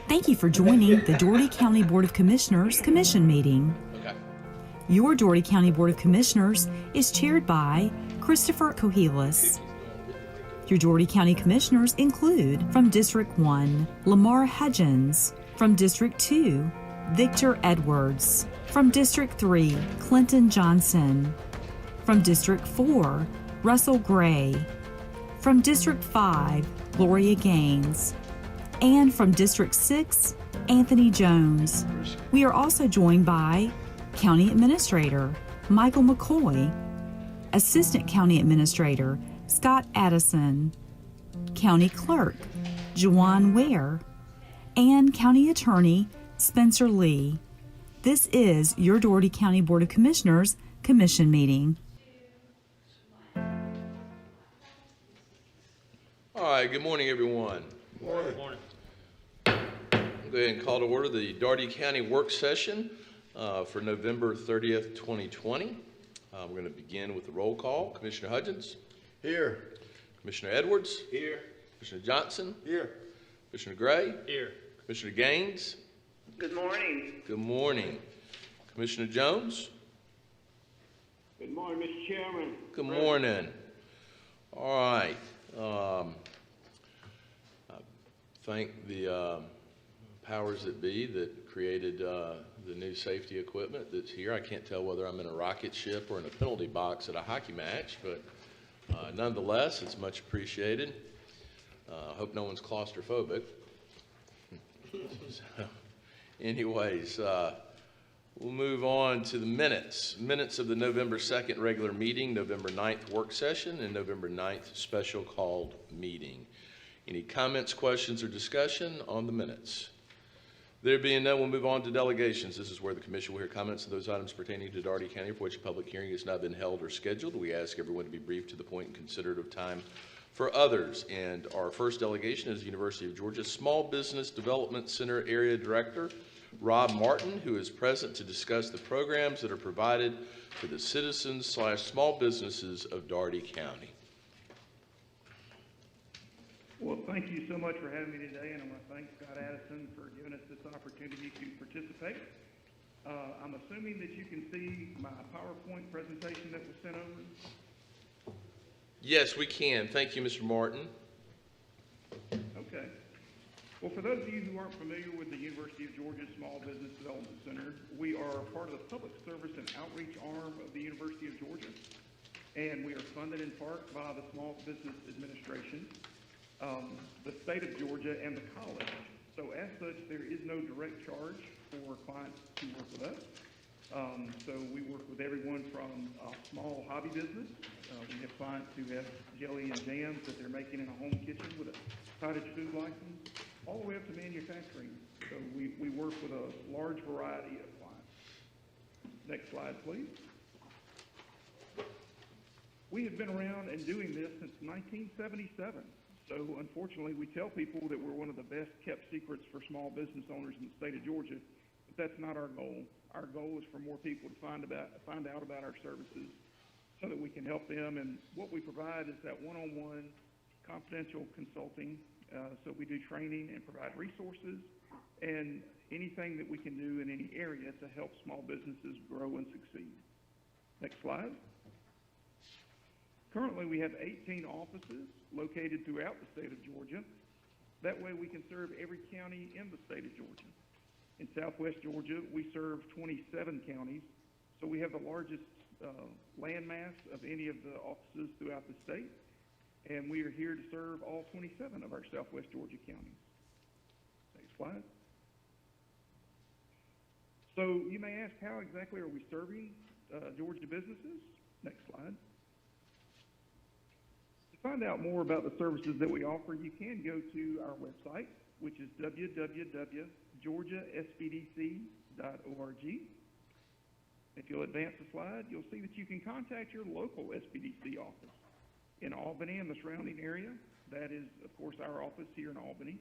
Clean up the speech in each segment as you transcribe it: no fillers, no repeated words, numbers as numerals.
Thank you for joining the Dougherty County Board of Commissioners Commission meeting. Okay. Your Dougherty County Board of Commissioners is chaired by Christopher Cohelis. Your Dougherty County Commissioners include, from District 1, Lamar Hudgens. From District 2, Victor Edwards. From District 3, Clinton Johnson. From District 4, Russell Gray. From District 5, Gloria Gaines. And from District 6, Anthony Jones. We are also joined by County Administrator Michael McCoy, Assistant County Administrator Scott Addison, County Clerk Juwan Ware, and County Attorney Spencer Lee. This is your Dougherty County Board of Commissioners Commission meeting. All right, good morning, everyone. Good morning. I'll go ahead and call to order the Dougherty County work session for November 30th, 2020. We're going to begin with the roll call. Commissioner Hudgens. Here. Commissioner Edwards. Here. Commissioner Johnson. Here. Commissioner Gray. Here. Commissioner Gaines. Good morning. Good morning. Commissioner Jones. Good morning, Mr. Chairman. Good morning. All right. I thank the powers that be that created the new safety equipment that's here. I can't tell whether I'm in a rocket ship or in a penalty box at a hockey match, but nonetheless, it's much appreciated. I hope no one's claustrophobic. So, anyways, we'll move on to the minutes. Minutes of the November 2nd regular meeting, November 9th work session, and November 9th special called meeting. Any comments, questions, or discussion on the minutes? There being none, we'll move on to delegations. This is where the commission will hear comments on those items pertaining to Dougherty County for which a public hearing has not been held or scheduled. We ask everyone to be brief, to the point, and considerate of time for others. And our first delegation is University of Georgia Small Business Development Center Area Director Rob Martin, who is present to discuss the programs that are provided for the citizens/small businesses of Dougherty County. Well, thank you so much for having me today, and I want to thank Scott Addison for giving us this opportunity to participate. I'm assuming that you can see my PowerPoint presentation that was sent over. Yes, we can. Thank you, Mr. Martin. Okay. Well, for those of you who aren't familiar with the University of Georgia Small Business Development Center, we are part of the public service and outreach arm of the University of Georgia, and we are funded in part by the Small Business Administration, the state of Georgia, and the college. So as such, there is no direct charge for clients to work with us. So we work with everyone from small hobby business. We have clients who have jelly and jams that they're making in a home kitchen with a cottage food license, all the way up to manufacturing. So we work with a large variety of clients. Next slide, please. We have been around and doing this since 1977. So unfortunately, we tell people that we're one of the best kept secrets for small business owners in the state of Georgia, but that's not our goal. Our goal is for more people to find out about our services so that we can help them. And what we provide is that one-on-one confidential consulting. So we do training and provide resources and anything that we can do in any area to help small businesses grow and succeed. Next slide. Currently, we have 18 offices located throughout the state of Georgia. That way we can serve every county in the state of Georgia. In southwest Georgia, we serve 27 counties, so we have the largest landmass of any of the offices throughout the state, and we are here to serve all 27 of our southwest Georgia counties. Next slide. So you may ask, how exactly are we serving Georgia businesses? Next slide. To find out more about the services that we offer, you can go to our website, which is www.georgiasbdc.org. If you'll advance the slide, you'll see that you can contact your local SBDC office in Albany and the surrounding area. That is, of course, our office here in Albany.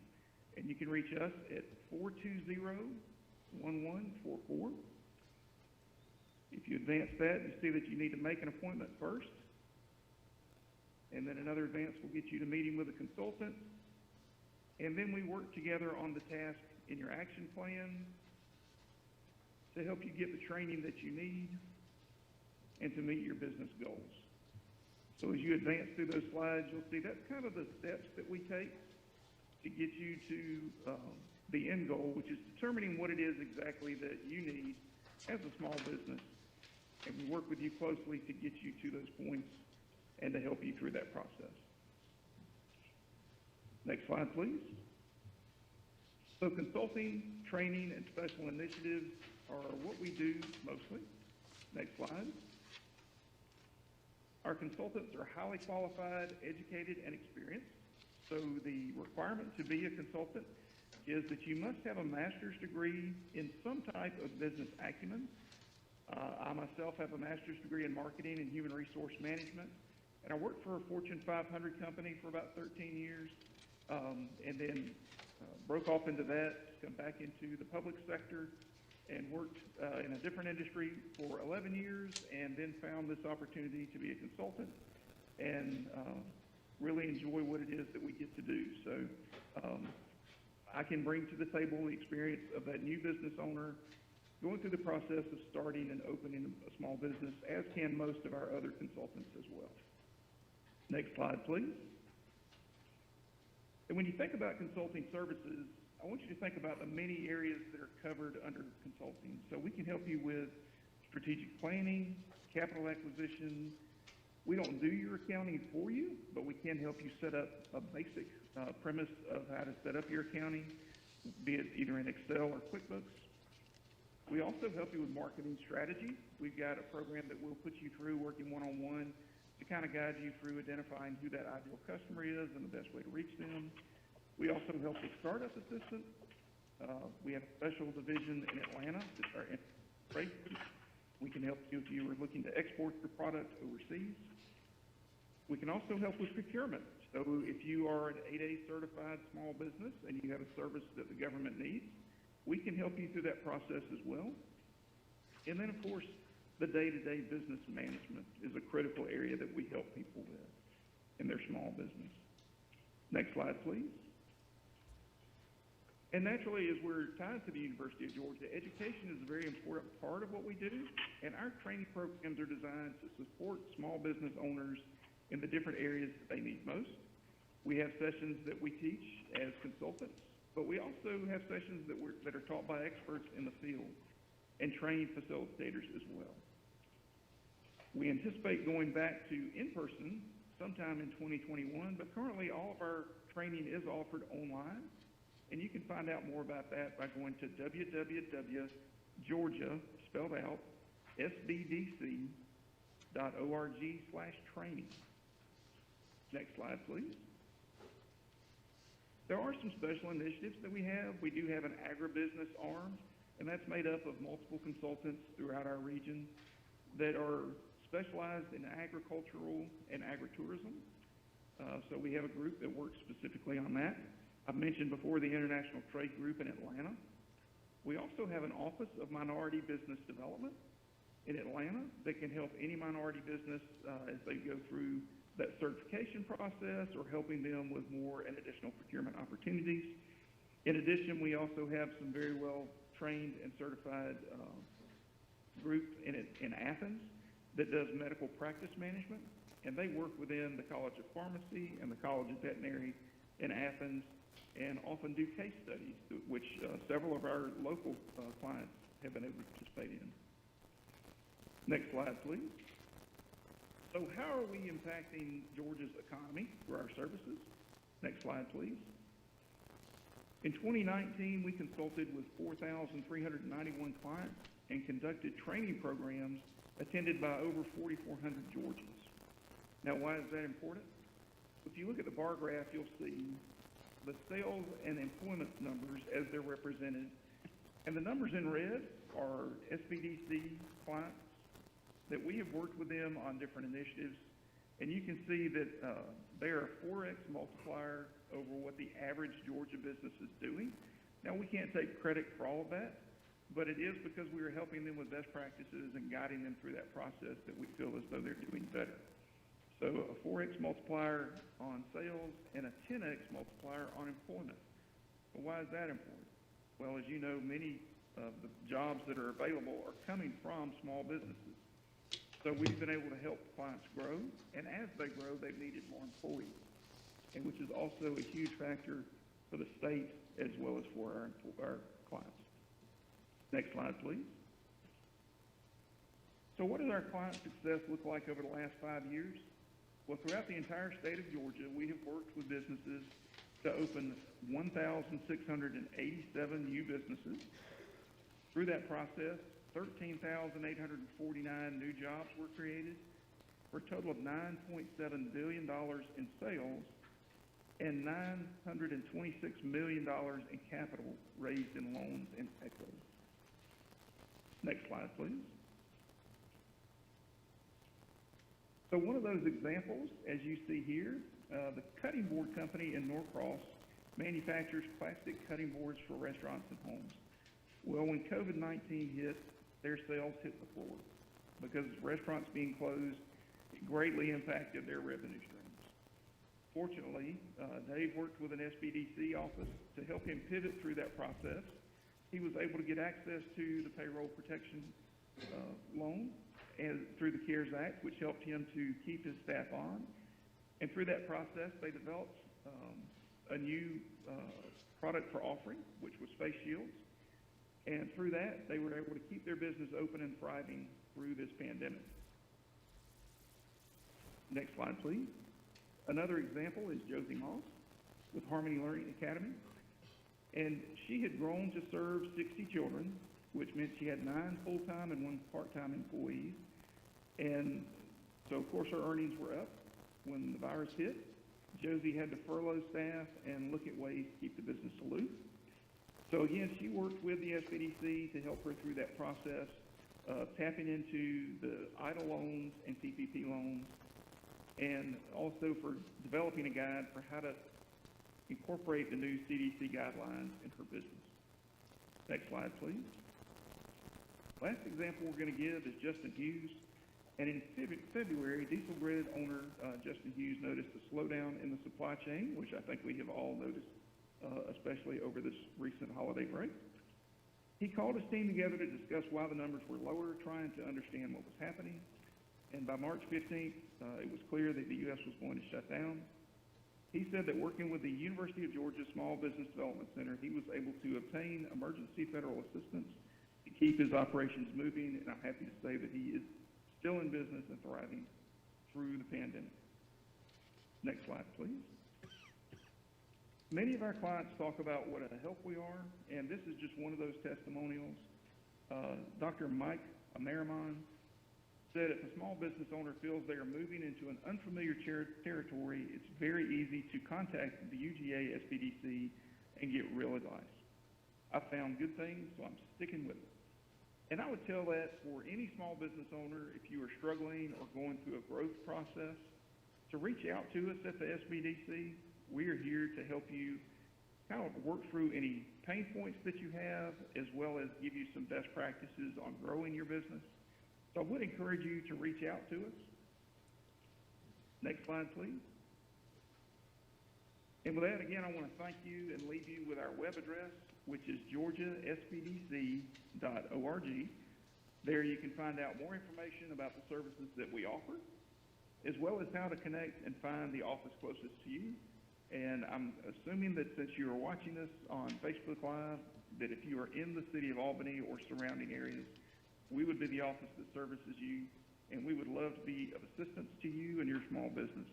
And you can reach us at 420-1144. If you advance that, you see that you need to make an appointment first. And then another advance will get you to meeting with a consultant. And then we work together on the task in your action plan, to help you get the training that you need, and to meet your business goals. So as you advance through those slides, you'll see that's kind of the steps that we take to get you to the end goal, which is determining what it is exactly that you need as a small business. And we work with you closely to get you to those points and to help you through that process. Next slide, please. So consulting, training, and special initiatives are what we do mostly. Next slide. Our consultants are highly qualified, educated, and experienced. So the requirement to be a consultant is that you must have a master's degree in some type of business acumen. I myself have a master's degree in marketing and human resource management, and I worked for a Fortune 500 company for about 13 years, and then broke off into that, come back into the public sector, and worked in a different industry for 11 years, and then found this opportunity to be a consultant, and really enjoy what it is that we get to do. So I can bring to the table the experience of that new business owner going through the process of starting and opening a small business, as can most of our other consultants as well. Next slide, please. And when you think about consulting services, I want you to think about the many areas that are covered under consulting. So we can help you with strategic planning, capital acquisition. We don't do your accounting for you, but we can help you set up a basic premise of how to set up your accounting, be it either in Excel or QuickBooks. We also help you with marketing strategy. We've got a program that we'll put you through working one-on-one to kind of guide you through identifying who that ideal customer is and the best way to reach them. We also help with startup assistance. We have a special division in Atlanta that's our trade. We can help you if you are looking to export your product overseas. We can also help with procurement. So if you are an 8A certified small business and you have a service that the government needs, we can help you through that process as well. And then, of course, the day-to-day business management is a critical area that we help people with in their small business. Next slide, please. And naturally, as we're tied to the University of Georgia, education is a very important part of what we do, and our training programs are designed to support small business owners in the different areas that they need most. We have sessions that we teach as consultants, but we also have sessions that are taught by experts in the field and trained facilitators as well. We anticipate going back to in-person sometime in 2021, but currently all of our training is offered online. And you can find out more about that by going to www.georgia, spelled out, sbdc.org/training. Next slide, please. There are some special initiatives that we have. We do have an agribusiness arm, and that's made up of multiple consultants throughout our region that are specialized in agricultural and agritourism. So we have a group that works specifically on that. I've mentioned before the International Trade Group in Atlanta. We also have an Office of Minority Business Development in Atlanta that can help any minority business as they go through that certification process or helping them with more and additional procurement opportunities. In addition, we also have some very well trained and certified group in Athens that does medical practice management, and they work within the College of Pharmacy and the College of Veterinary in Athens, and often do case studies, which several of our local clients have been able to participate in. Next slide, please. So how are we impacting Georgia's economy through our services? Next slide, please. In 2019, we consulted with 4,391 clients and conducted training programs attended by over 4,400 Georgians. Now, why is that important? If you look at the bar graph, you'll see the sales and employment numbers as they're represented. And the numbers in red are SBDC clients that we have worked with them on different initiatives. And you can see that they are a 4X multiplier over what the average Georgia business is doing. Now, we can't take credit for all of that, but it is because we are helping them with best practices and guiding them through that process that we feel as though they're doing better. So a 4X multiplier on sales and a 10X multiplier on employment. Well, why is that important? Well, as you know, many of the jobs that are available are coming from small businesses. So we've been able to help clients grow, and as they grow, they've needed more employees, and which is also a huge factor for the state as well as for our clients. Next slide, please. So what does our client success look like over the last 5 years? Well, throughout the entire state of Georgia, we have worked with businesses to open 1,687 new businesses. Through that process, 13,849 new jobs were created for a total of $9.7 billion in sales and $926 million in capital raised in loans and equity. Next slide, please. So one of those examples, as you see here, the Cutting Board Company in Norcross manufactures plastic cutting boards for restaurants and homes. Well, when COVID-19 hit, their sales hit the floor because restaurants being closed greatly impacted their revenue streams. Fortunately, Dave worked with an SBDC office to help him pivot through that process. He was able to get access to the payroll protection loan and through the CARES Act, which helped him to keep his staff on. And through that process, they developed a new product for offering, which was face shields. And through that, they were able to keep their business open and thriving through this pandemic. Next slide, please. Another example is Josie Moss with Harmony Learning Academy. And she had grown to serve 60 children, which meant she had 9 full-time and 1 part-time employees. And so, of course, her earnings were up when the virus hit. Josie had to furlough staff and look at ways to keep the business aloof. So again, she worked with the SBDC to help her through that process, tapping into the EIDL loans and PPP loans, and also for developing a guide for how to incorporate the new CDC guidelines in her business. Next slide, please. Last example we're going to give is Justin Hughes. And in February, Diesel Grid owner Justin Hughes noticed a slowdown in the supply chain, which I think we have all noticed, especially over this recent holiday break. He called his team together to discuss why the numbers were lower, trying to understand what was happening. And by March 15th, it was clear that the U.S. was going to shut down. He said that working with the University of Georgia Small Business Development Center, he was able to obtain emergency federal assistance to keep his operations moving, and I'm happy to say that he is still in business and thriving through the pandemic. Next slide, please. Many of our clients talk about what a help we are, and this is just one of those testimonials. Dr. Mike Amaraman said if a small business owner feels they are moving into an unfamiliar territory, it's very easy to contact the UGA SBDC and get real advice. I found good things, so I'm sticking with it. And I would tell that for any small business owner, if you are struggling or going through a growth process, to reach out to us at the SBDC. We are here to help you kind of work through any pain points that you have, as well as give you some best practices on growing your business. So I would encourage you to reach out to us. Next slide, please. And with that, again, I want to thank you and leave you with our web address, which is georgiaSBDC.org. There you can find out more information about the services that we offer, as well as how to connect and find the office closest to you. And I'm assuming that since you are watching us on Facebook Live, that if you are in the city of Albany or surrounding areas, we would be the office that services you, and we would love to be of assistance to you and your small business.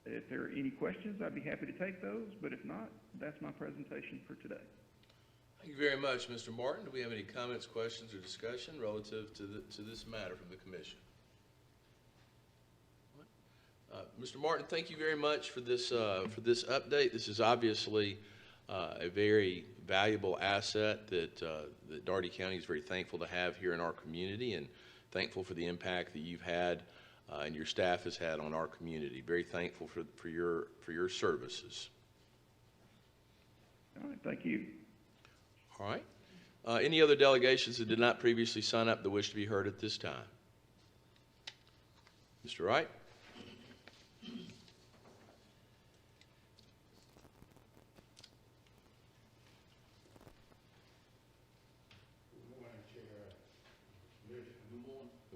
If there are any questions, I'd be happy to take those, but if not, that's my presentation for today. Thank you very much, Mr. Martin. Do we have any comments, questions, or discussion relative to this matter from the commission? Mr. Martin, thank you very much for this update. This is obviously a very valuable asset that Daugherty County is very thankful to have here in our community, and thankful for the impact that you've had and your staff has had on our community. Very thankful for your services. All right, thank you. All right. Any other delegations that did not previously sign up that wish to be heard at this time? Mr. Wright?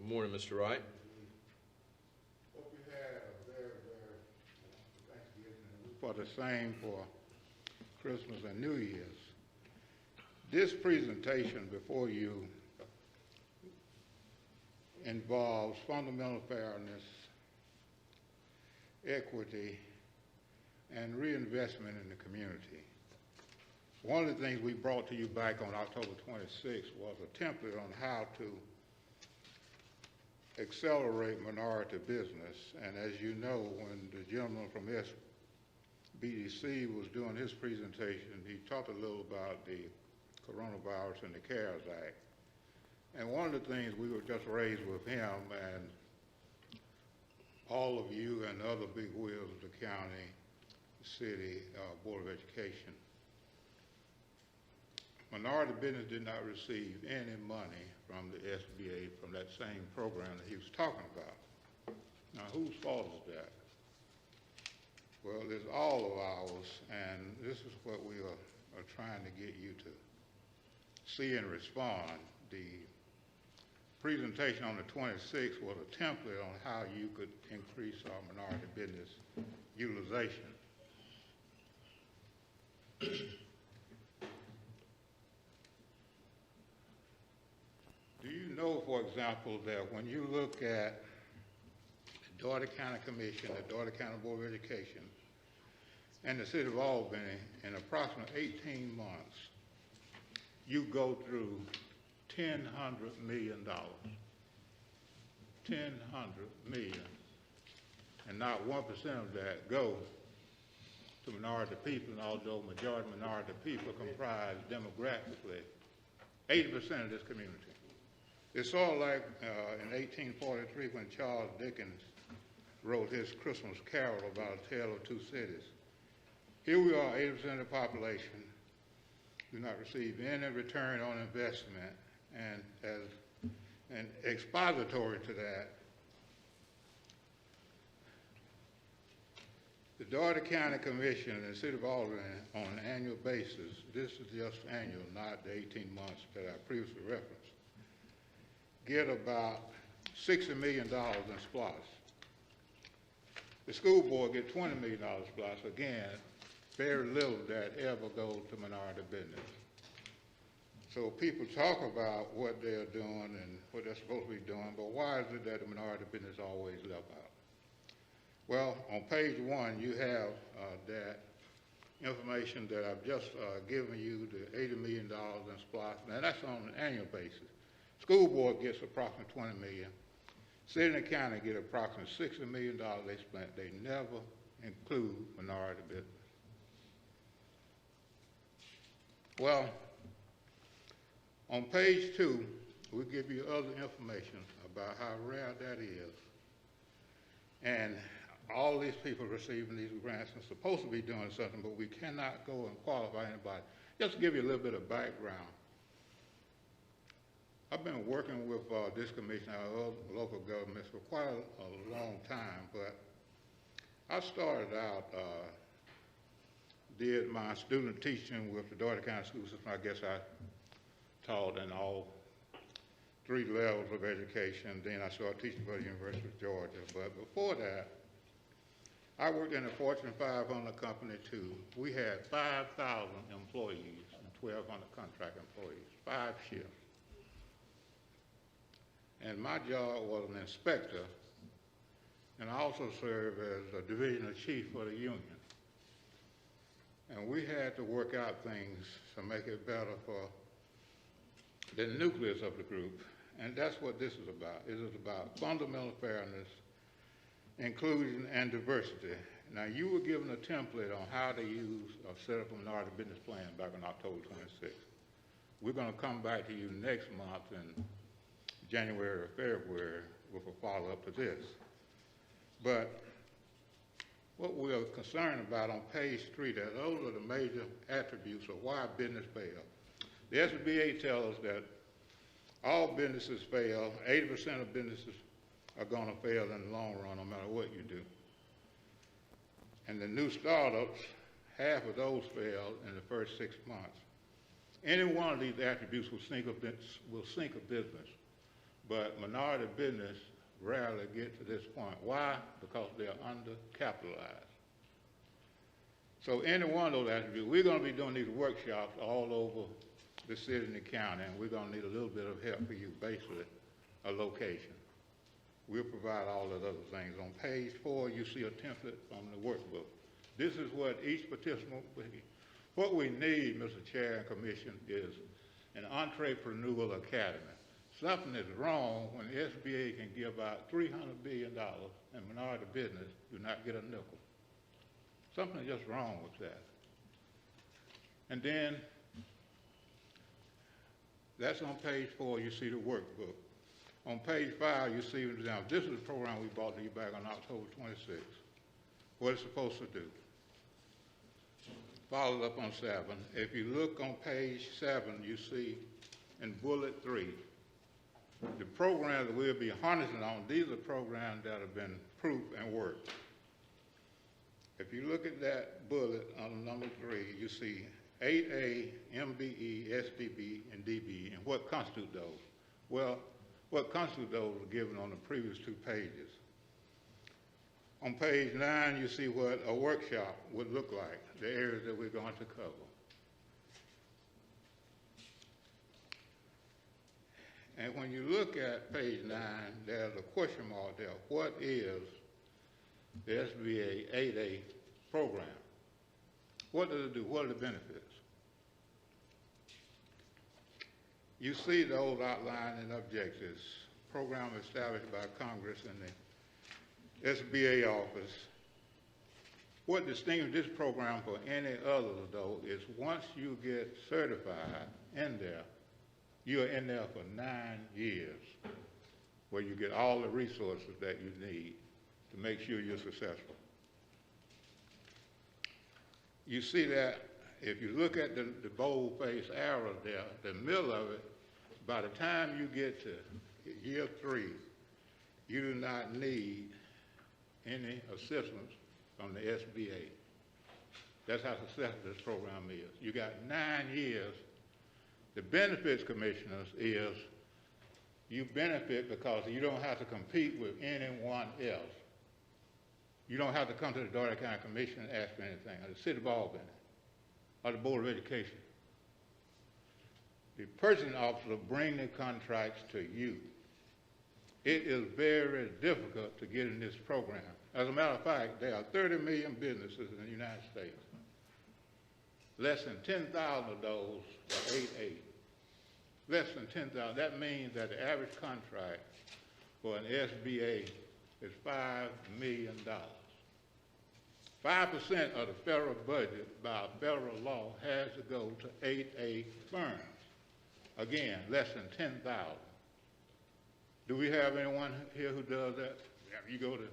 Good morning, Mr. Wright. Hope you had a very Thanksgiving for the same for Christmas and New Year's. This presentation before you involves fundamental fairness, equity, and reinvestment in the community. One of the things we brought to you back on October 26th was a template on how to accelerate minority business. And as you know, when the gentleman from SBDC was doing his presentation, he talked a little about the coronavirus and the CARES Act. And one of the things we were just raised with him and all of you and other big wheels of the county, city, Board of Education, minority business did not receive any money from the SBA from that same program that he was talking about. Now, whose fault is that? Well, it's all of ours, and this is what we are trying to get you to see and respond. The presentation on the 26th was a template on how you could increase our minority business utilization. Do you know, for example, that when you look at the Dougherty County Commission, the Dougherty County Board of Education, and the City of Albany, in approximately 18 months, you go through $1,000 million. $1,000 million. And not 1% of that go to minority people, and although majority minority people comprise demographically 80% of this community. It's sort of like in 1843 when Charles Dickens wrote his Christmas Carol about a tale of two cities. Here we are, 80% of the population do not receive any return on investment, and as an expository to that, the Dougherty County Commission and the City of Albany on an annual basis, this is just annual, not the 18 months that I previously referenced, get about $60 million in SPLOST. The school board get $20 million SPLOST. Again, very little that ever goes to minority business. So people talk about what they're doing and what they're supposed to be doing, but why is it that the minority business always left out? Well, on page 1, you have that information that I've just given you, the $80 million in SPLOST. Now that's on an annual basis. School board gets approximately $20 million. City and county get approximately $60 million they spent. They never include minority business. Well, on page 2, we give you other information about how rare that is. And all these people receiving these grants are supposed to be doing something, but we cannot go and qualify anybody. Just to give you a little bit of background. I've been working with this commission, our local governments, for quite a long time, but I started out, did my student teaching with the Dougherty County School System. I guess I taught in all 3 levels of education. Then I started teaching for the University of Georgia. But before that, I worked in a Fortune 500 company too. We had 5,000 employees and 1,200 contract employees, 5 shifts. And my job was an inspector, and I also served as a divisional chief for the union. And we had to work out things to make it better for the nucleus of the group. And that's what this is about. It is about fundamental fairness, inclusion, and diversity. Now, you were given a template on how to use or set up a minority business plan back on October 26th. We're going to come back to you next month in January or February with a follow-up to this. But what we're concerned about on page 3, that those are the major attributes of why business fails. The SBA tells us that all businesses fail, 80% of businesses are going to fail in the long run no matter what you do. And the new startups, half of those fail in the first 6 months. Any one of these attributes will sink a business. but minority business rarely get to this point. Why? Because they're undercapitalized. So any one of those attributes, we're going to be doing these workshops all over the city and the county, and we're going to need a little bit of help for you, basically, a location. We'll provide all of those things. On page 4, you see a template from the workbook. This is what each participant, what we need, Mr. Chair and Commission, is an entrepreneurial academy. Something is wrong when the SBA can give out $300 billion and minority business do not get a nickel. Something is just wrong with that. And then, that's on page 4, you see the workbook. On page 5, you see an example. This is the program we brought to you back on October 26th. What it's supposed to do. Followed up on 7. If you look on page 7, you see in bullet 3, the programs that we'll be harnessing on, these are programs that have been proved and worked. If you look at that bullet on number 3, you see 8A, MBE, SDB, and DBE, and what constitute those? Well, what constitute those are given on the previous 2 pages. On page 9, you see what a workshop would look like, the areas that we're going to cover. And when you look at page 9, there's a question mark there. What is the SBA 8A program? What does it do? What are the benefits? You see those outlined in objectives. Program established by Congress and the SBA office. What distinguishes this program from any other, though, is once you get certified in there, you're in there for 9 years, where you get all the resources that you need to make sure you're successful. You see that if you look at the bold-faced arrow there, the middle of it, by the time you get to year 3, you do not need any assistance from the SBA. That's how successful this program is. You got 9 years. The benefits, commissioners, is you benefit because you don't have to compete with anyone else. You don't have to come to the Dougherty County Commission and ask for anything, or the City of Albany, or the Board of Education. The purchasing officer will bring the contracts to you. It is very difficult to get in this program. As a matter of fact, there are 30 million businesses in the United States. Less than 10,000 of those are 8A. Less than 10,000. That means that the average contract for an SBA is $5 million. 5% of the federal budget by federal law has to go to 8A firms. Again, less than 10,000. Do we have anyone here who does that? You go to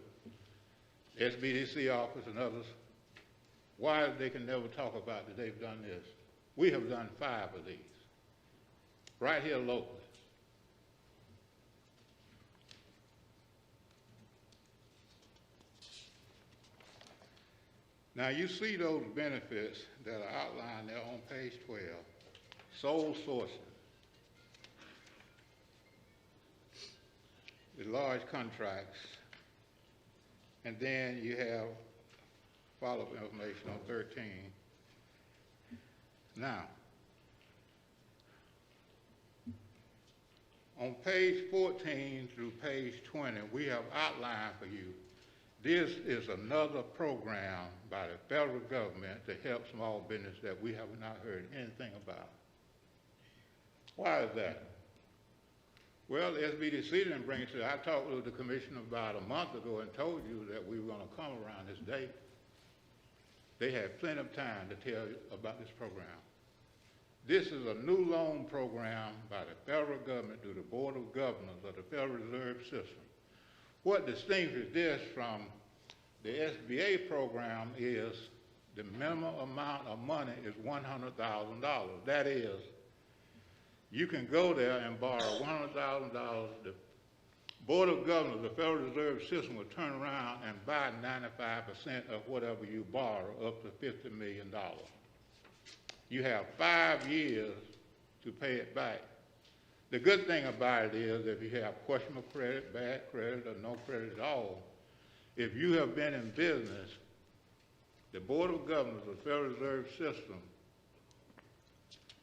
SBDC office and others. Why they can never talk about that they've done this? We have done 5 of these, right here locally. Now you see those benefits that are outlined there on page 12. Sole sourcing. The large contracts. And then you have follow-up information on 13. Now, on page 14 through page 20, we have outlined for you, this is another program by the federal government to help small business that we have not heard anything about. Why is that? Well, the SBDC didn't bring it to, I talked with the commission about a month ago and told you that we were going to come around this date. They had plenty of time to tell you about this program. This is a new loan program by the federal government through the Board of Governors of the Federal Reserve System. What distinguishes this from the SBA program is the minimum amount of money is $100,000. That is, you can go there and borrow $100,000. The Board of Governors, the Federal Reserve System, will turn around and buy 95% of whatever you borrow, up to $50 million. You have 5 years to pay it back. The good thing about it is if you have questionable credit, bad credit, or no credit at all, if you have been in business, the Board of Governors of the Federal Reserve System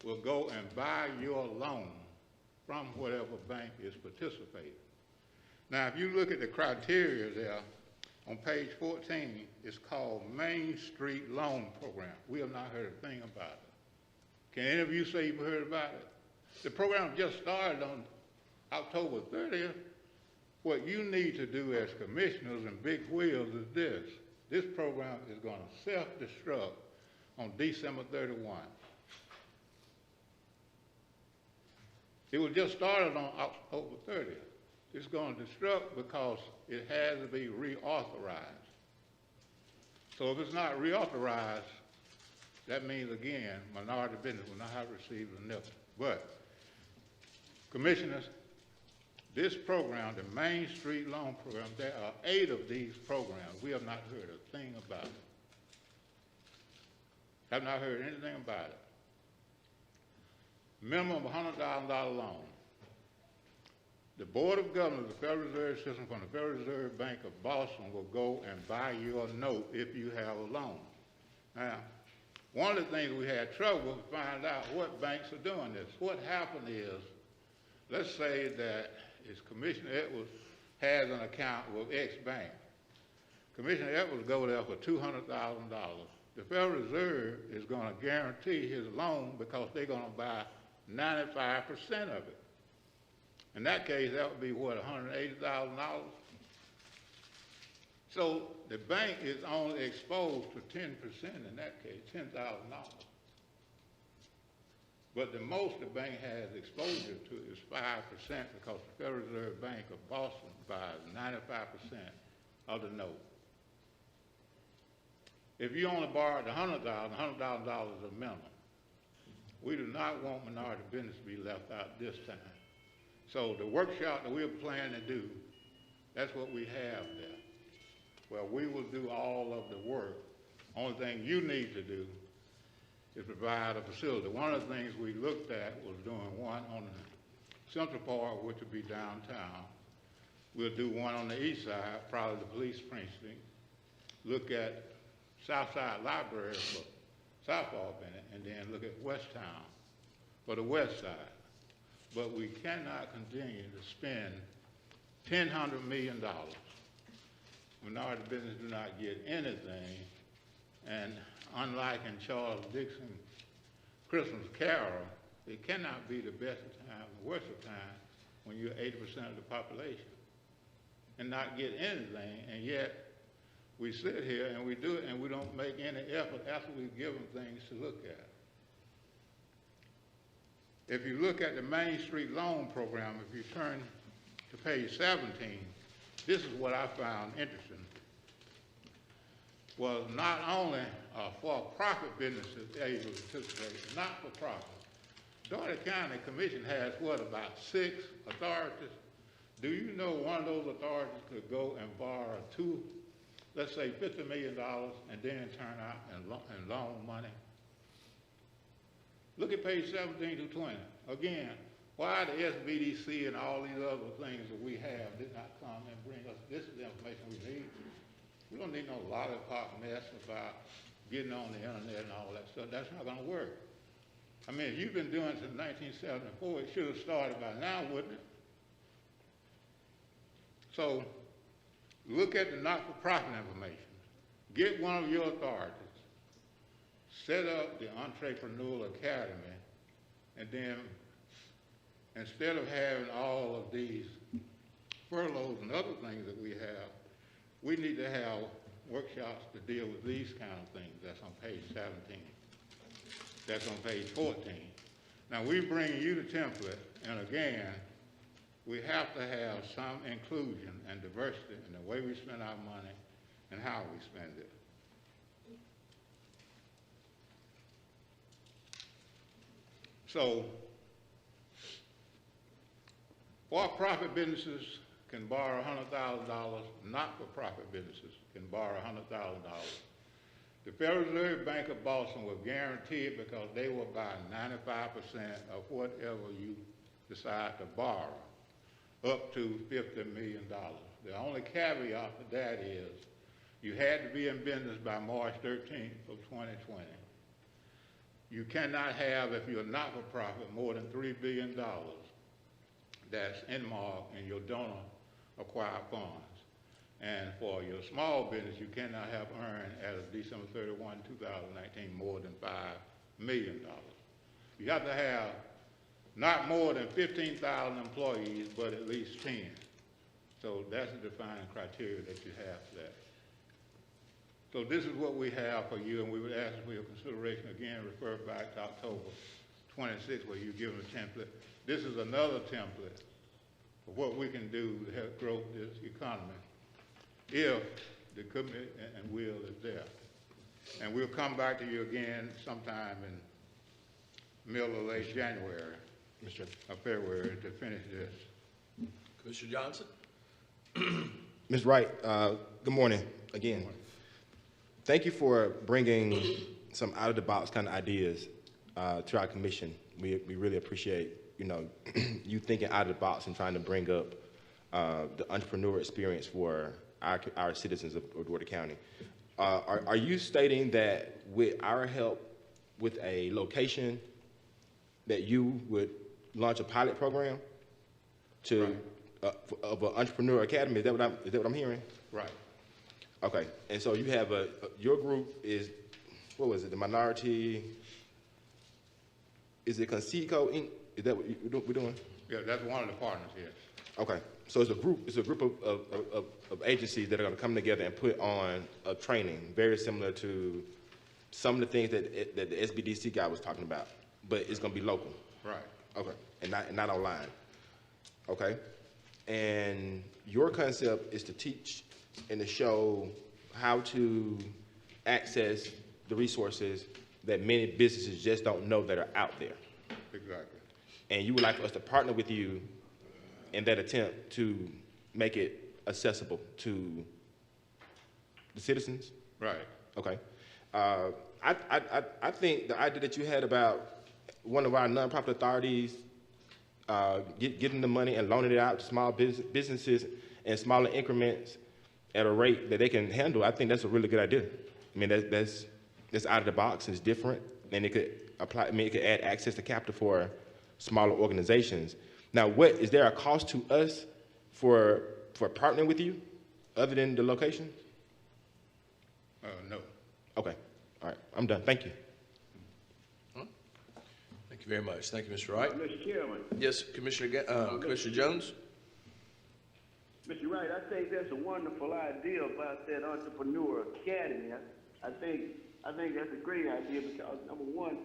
will go and buy your loan from whatever bank is participating. Now, if you look at the criteria there, on page 14, it's called Main Street Loan Program. We have not heard a thing about it. Can any of you say you've heard about it? The program just started on October 30th. What you need to do as commissioners and big wheels is this. This program is going to self-destruct on December 31. It was just started on October 30th. It's going to destruct because it has to be reauthorized. So if it's not reauthorized, that means, again, minority business will not have received a nickel. But, commissioners, this program, the Main Street Loan Program, there are 8 of these programs. We have not heard a thing about it. Have not heard anything about it. Minimum $100,000 loan. The Board of Governors of the Federal Reserve System from the Federal Reserve Bank of Boston will go and buy you a note if you have a loan. Now, one of the things we had trouble to find out what banks are doing this. What happened is, let's say that Commissioner Edwards has an account with X bank. Commissioner Edwards go there for $200,000. The Federal Reserve is going to guarantee his loan because they're going to buy 95% of it. In that case, that would be what, $180,000? So the bank is only exposed to 10% in that case, $10,000. But the most the bank has exposure to is 5% because the Federal Reserve Bank of Boston buys 95% of the note. If you only borrowed $100,000, $100,000 is a minimum. We do not want minority business to be left out this time. So the workshop that we're planning to do, that's what we have there. Well, we will do all of the work. Only thing you need to do is provide a facility. One of the things we looked at was doing one on the central part, which would be downtown. We'll do one on the east side, probably the police precinct. Look at Southside Library for Southall Bennett, and then look at West Town for the west side. But we cannot continue to spend $100 million. Minority business do not get anything, and unlike in Charles Dickens' Christmas Carol, it cannot be the best of times and worst of times when you're 80% of the population and not get anything, and yet we sit here and we do it and we don't make any effort after we've given things to look at. If you look at the Main Street Loan Program, if you turn to page 17, this is what I found interesting. Was not only for-profit businesses able to participate, not for profit. Dougherty County Commission has, what, about 6 authorities? Do you know one of those authorities could go and borrow let's say $50 million and then turn out and loan money? Look at page 17 to 20. Again, why the SBDC and all these other things that we have did not come and bring us, this is the information we need. We don't need no lollipop mess about getting on the internet and all that stuff. That's not gonna work. I mean, if you've been doing it since 1974, it should have started by now, wouldn't it? So, look at the not-for-profit information. Get one of your authorities, set up the Entrepreneurial Academy, and then instead of having all of these furloughs and other things that we have, we need to have workshops to deal with these kind of things. That's on page 17. That's on page 14. Now, we bring you the template, and again, we have to have some inclusion and diversity in the way we spend our money and how we spend it. So, for-profit businesses can borrow $100,000, not-for-profit businesses can borrow $100,000. The Federal Reserve Bank of Boston will guarantee it because they will buy 95% of whatever you decide to borrow up to $50 million. The only caveat for that is you had to be in business by March 13th of 2020. You cannot have, if you're not for profit, more than $3 billion that's earmarked in your donor acquired funds. And for your small business, you cannot have earned as of December 31, 2019, more than $5 million. You have to have not more than 15,000 employees, but at least 10. So that's the defining criteria that you have for that. So this is what we have for you, and we would ask for your consideration again, refer back to October 26th, where you give them a template. This is another template for what we can do to help grow this economy if the commitment and will is there. And we'll come back to you again sometime in middle or late January or February to finish this. Commissioner Johnson? Ms. Wright, good morning again. Thank you for bringing some out-of-the-box kind of ideas to our commission. We really appreciate, you thinking out of the box and trying to bring up the entrepreneur experience for our citizens of Duarte County. Are you stating that with our help with a location that you would launch a pilot program to of an entrepreneur academy? Is that what I'm hearing? Right. Okay, and so you have your group is, what was it, the minority, is it Conseco Inc.? Is that what we're doing? Yeah, that's one of the partners, yes. Okay, so it's a group of agencies that are gonna come together and put on a training very similar to some of the things that the SBDC guy was talking about, but it's gonna be local. Right. Okay, and not online. Okay, and your concept is to teach and to show how to access the resources that many businesses just don't know that are out there. Exactly. And you would like us to partner with you in that attempt to make it accessible to the citizens? Right. Okay. I think the idea that you had about one of our nonprofit authorities getting the money and loaning it out to small businesses in smaller increments at a rate that they can handle, I think that's a really good idea. I mean, that's out of the box, it's different, and it could apply. I mean, it could add access to capital for smaller organizations. Now, is there a cost to us for partnering with you, other than the location? No. Okay. All right. I'm done. Thank you. Thank you very much. Thank you, Mr. Wright. Mr. Chairman. Yes, Commissioner Jones? Mr. Wright, I think that's a wonderful idea about that entrepreneur academy. I think that's a great idea because number one,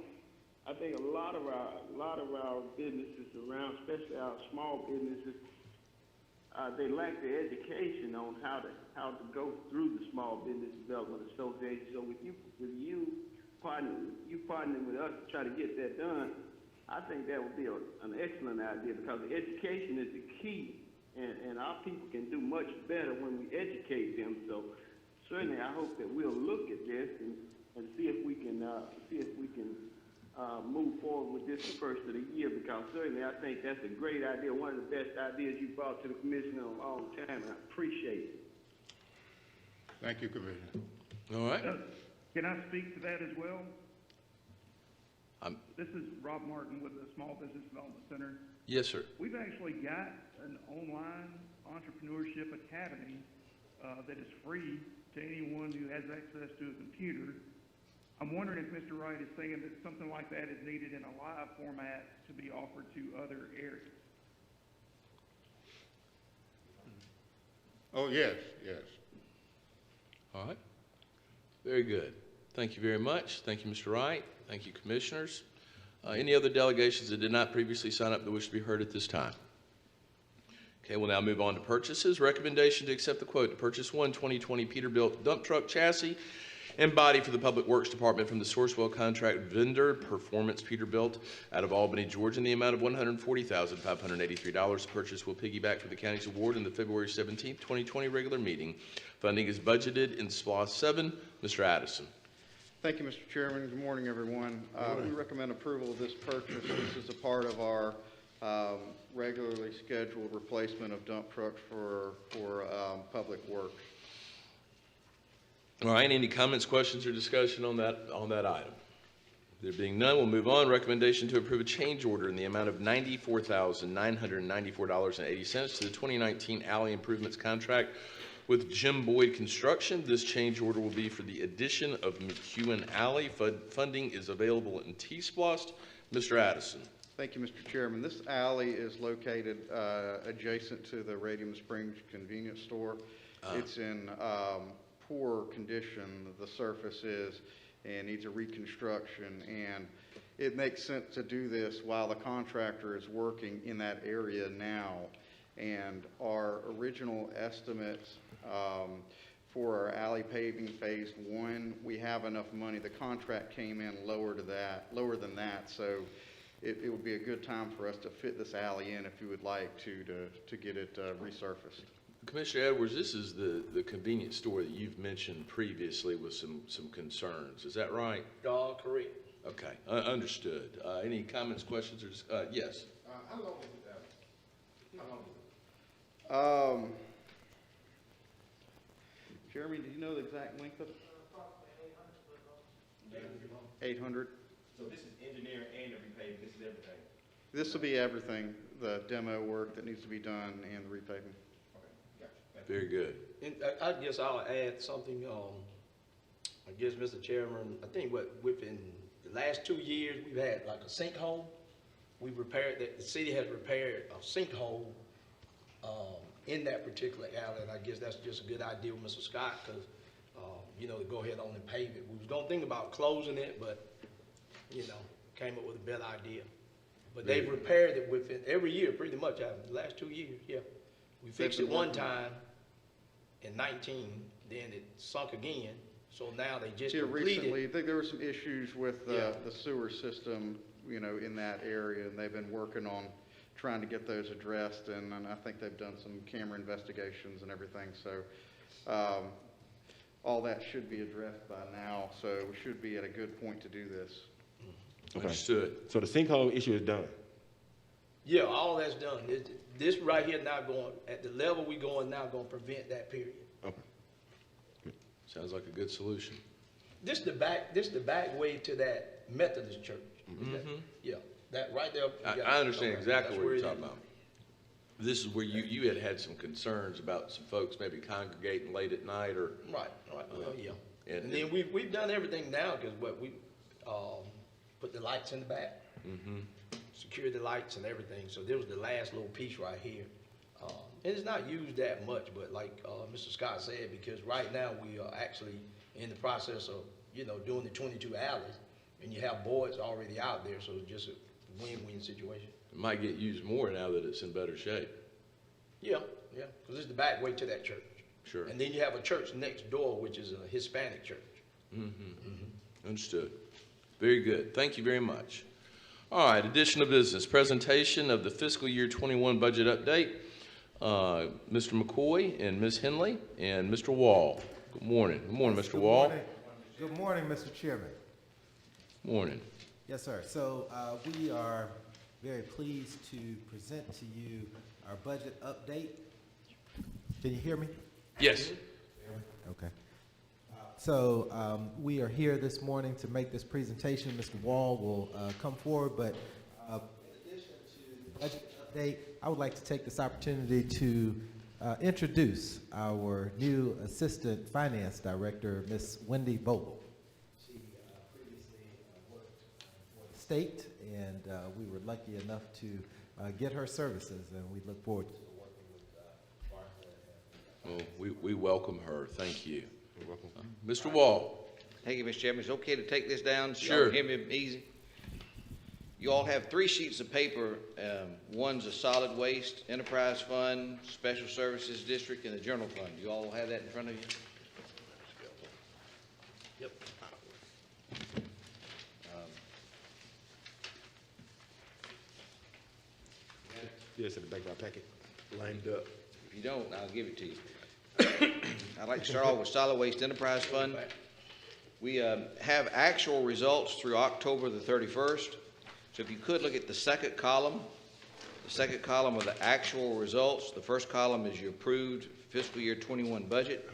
I think a lot of our businesses around, especially our small businesses, they lack the education on how to go through the Small Business Development Association. So with you partnering with us to try to get that done, I think that would be an excellent idea because the education is the key. And our people can do much better when we educate them. So certainly, I hope that we'll look at this and see if we can move forward with this the first of the year. Because certainly, I think that's a great idea. One of the best ideas you brought to the commission in a long time. And I appreciate it. Thank you, Commissioner. All right. Can I speak to that as well? Um, This is Rob Martin with the Small Business Development Center. Yes, sir. We've actually got an online entrepreneurship academy that is free to anyone who has access to a computer. I'm wondering if Mr. Wright is saying that something like that is needed in a live format to be offered to other areas. Oh, yes, yes. All right. Very good. Thank you very much. Thank you, Mr. Wright. Thank you, commissioners. Any other delegations that did not previously sign up that wish to be heard at this time? Okay, we'll now move on to purchases. Recommendation to accept the quote to purchase one 2020 Peterbilt dump truck chassis and body for the Public Works Department from the Sourcewell contract vendor Performance Peterbilt out of Albany, Georgia in the amount of $140,583. The purchase will piggyback for the county's award in the February 17th, 2020 regular meeting. Funding is budgeted in SPLOST 7. Mr. Addison. Thank you, Mr. Chairman. Good morning, everyone. We recommend approval of this purchase. This is a part of our regularly scheduled replacement of dump trucks for public works. All right, any comments, questions, or discussion on that item? There being none, we'll move on. Recommendation to approve a change order in the amount of $94,994.80 to the 2019 alley improvements contract with Jim Boyd Construction. This change order will be for the addition of McEwen Alley. Funding is available in T-Splost. Mr. Addison. Thank you, Mr. Chairman. This alley is located adjacent to the Radium Springs convenience store. It's in poor condition, the surface is, and needs a reconstruction. And it makes sense to do this while the contractor is working in that area now. And our original estimates for our alley paving phase 1, we have enough money. The contract came in lower than that. So it would be a good time for us to fit this alley in if you would like to get it resurfaced. Commissioner Edwards, this is the convenience store that you've mentioned previously with some concerns. Is that right? Correct. Okay, understood. Any comments, questions, or yes? How long is it? How long is it? Jeremy, do you know the exact length of it? 800. So this is engineering and the repaving, this is everything? This will be everything, the demo work that needs to be done and the repaving. Very good. And I guess I'll add something, I guess, Mr. Chairman, I think within the last 2 years, we've had like a sinkhole. We've repaired that, the city has repaired a sinkhole in that particular alley, and I guess that's just a good idea with Mr. Scott, because, you know, to go ahead on and pave it. We was gonna think about closing it, but, you know, came up with a better idea. But they've repaired it within, every year, pretty much, the last 2 years, yeah. We fixed it one time in 19, then it sunk again, so now they just Yeah, completed. recently, I think there were some issues with Yeah. the sewer system, you know, in that area, and they've been working on trying to get those addressed, and I think they've done some camera investigations and everything, so all that should be addressed by now, so we should be at a good point to do this. Understood. So the sinkhole issue is done? Yeah, all that's done. This right here now going, at the level we going now, gonna prevent that period. Okay. Sounds like a good solution. This the back way to that Methodist church. Is that- Yeah, that right there. I understand Okay, exactly that's what where you're it talking is. about. This is where you had some concerns about some folks maybe congregating late at night or, Right, well, yeah. and- And then we've done everything now, because we put the lights in the back. Secured the lights and everything, so there was the last little piece right here. And it's not used that much, but like Mr. Scott said, because right now we are actually in the process of, you know, doing the 22 alleys, and you have boards already out there, so it's just a win-win situation. it might get used more now that it's in better shape. Yeah, because it's the back way to that church. Sure. And then you have a church next door, which is a Hispanic church. Understood. Very good. Thank you very much. All right, additional business, presentation of the fiscal year 21 budget update. Mr. McCoy and Ms. Henley and Mr. Wall. Good morning. Good morning, Mr. Wall. Good morning, Mr. Chairman. Morning. Yes, sir. So we are very pleased to present to you our budget update. Can you hear me? Yes. Okay. So we are here this morning to make this presentation. Mr. Wall will come forward, but in addition to the budget update, I would like to take this opportunity to introduce our new Assistant Finance Director, Ms. Wendy Vogel. She previously worked for the state, and we were lucky enough to get her services, and we look forward to working with Martha. Well, we welcome her. Thank you. You're welcome. Mr. Wall. Thank you, Mr. Chairman. It's okay to take this down? Sure. Y'all hear me easy? You all have 3 sheets of paper. One's a solid waste, enterprise fund, special services district, and the general fund. You all have that in front of you? Yep. Yes, in the back of our packet. Lined up. If you don't, I'll give it to you. I'd like to start off with solid waste enterprise fund. We have actual results through October the 31st. So if you could look at the second column, The second column are the actual results. The first column is your approved fiscal year 21 budget.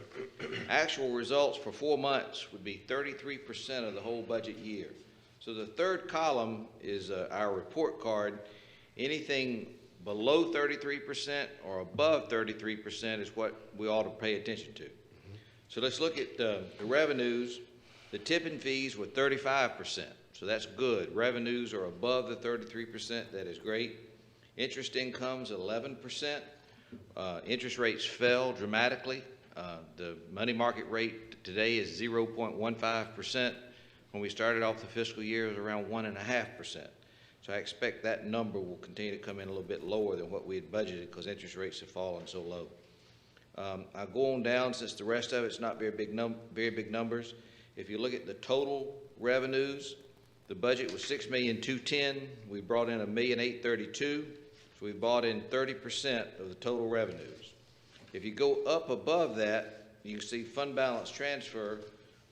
Actual results for 4 months would be 33% of the whole budget year. So the third column is our report card. Anything below 33% or above 33% is what we ought to pay attention to. So let's look at the revenues. The tipping fees were 35%, so that's good. Revenues are above the 33%, that is great. Interest income's 11%. Interest rates fell dramatically. The money market rate today is 0.15%. When we started off the fiscal year, it was around 1.5%. So I expect that number will continue to come in a little bit lower than what we had budgeted because interest rates have fallen so low. I'll go on down since the rest of it's not very big numbers. If you look at the total revenues, the budget was $6,210,000. We brought in $1,832,000. So we brought in 30% of the total revenues. If you go up above that, you can see fund balance transfer.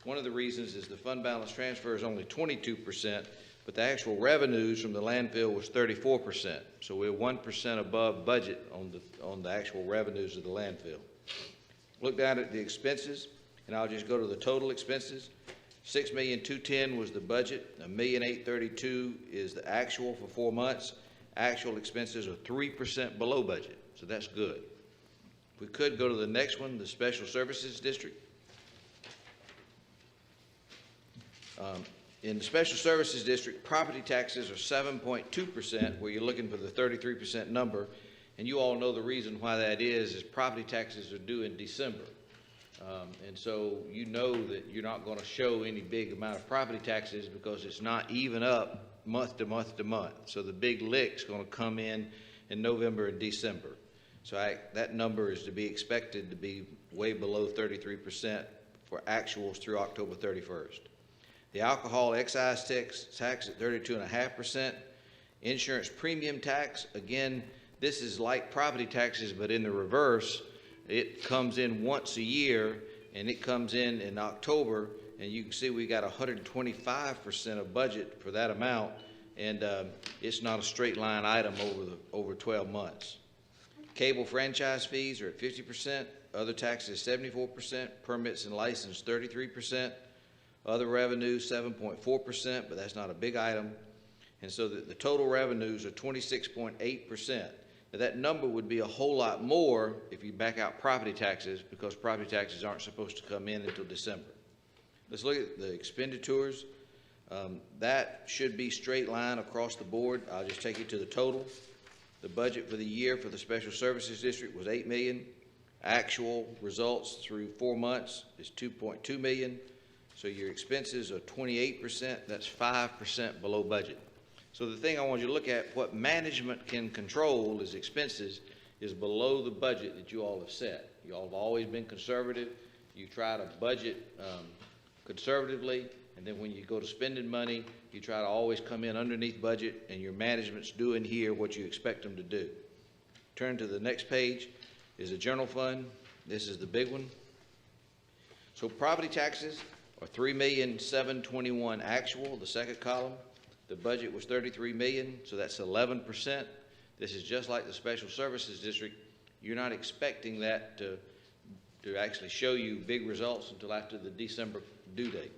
One of the reasons is the fund balance transfer is only 22%, but the actual revenues from the landfill was 34%. So we're 1% above budget on the actual revenues of the landfill. Look down at the expenses, and I'll just go to the total expenses. $6,210,000 was the budget. $1,832,000 is the actual for 4 months. Actual expenses are 3% below budget, so that's good. If we could go to the next one, the Special Services District. In the Special Services District, property taxes are 7.2%, where you're looking for the 33% number. And you all know the reason why that is property taxes are due in December. And so you know that you're not going to show any big amount of property taxes because it's not even up month to month to month. So the big lick's going to come in November and December. So that number is to be expected to be way below 33% for actuals through October 31st. The alcohol excise tax at 32.5%. Insurance premium tax, again, this is like property taxes, but in the reverse. It comes in once a year, and it comes in October, and you can see we got 125% of budget for that amount, and it's not a straight line item over 12 months. Cable franchise fees are at 50%, other taxes 74%, permits and license 33%, other revenues 7.4%, but that's not a big item, and so the total revenues are 26.8%. Now, that number would be a whole lot more if you back out property taxes because property taxes aren't supposed to come in until December. Let's look at the expenditures. That should be straight line across the board. I'll just take you to the total. The budget for the year for the Special Services District was $8 million. Actual results through 4 months is $2.2 million. So your expenses are 28%. That's 5% below budget. So the thing I want you to look at, what management can control is expenses, is below the budget that you all have set. You all have always been conservative. You try to budget conservatively, and then when you go to spending money, you try to always come in underneath budget, and your management's doing here what you expect them to do. Turn to the next page is the general fund. This is the big one. So property taxes are $3,721,000 actual, the second column. The budget was $33 million, so that's 11%. This is just like the Special Services District. You're not expecting that to actually show you big results until after the December due date.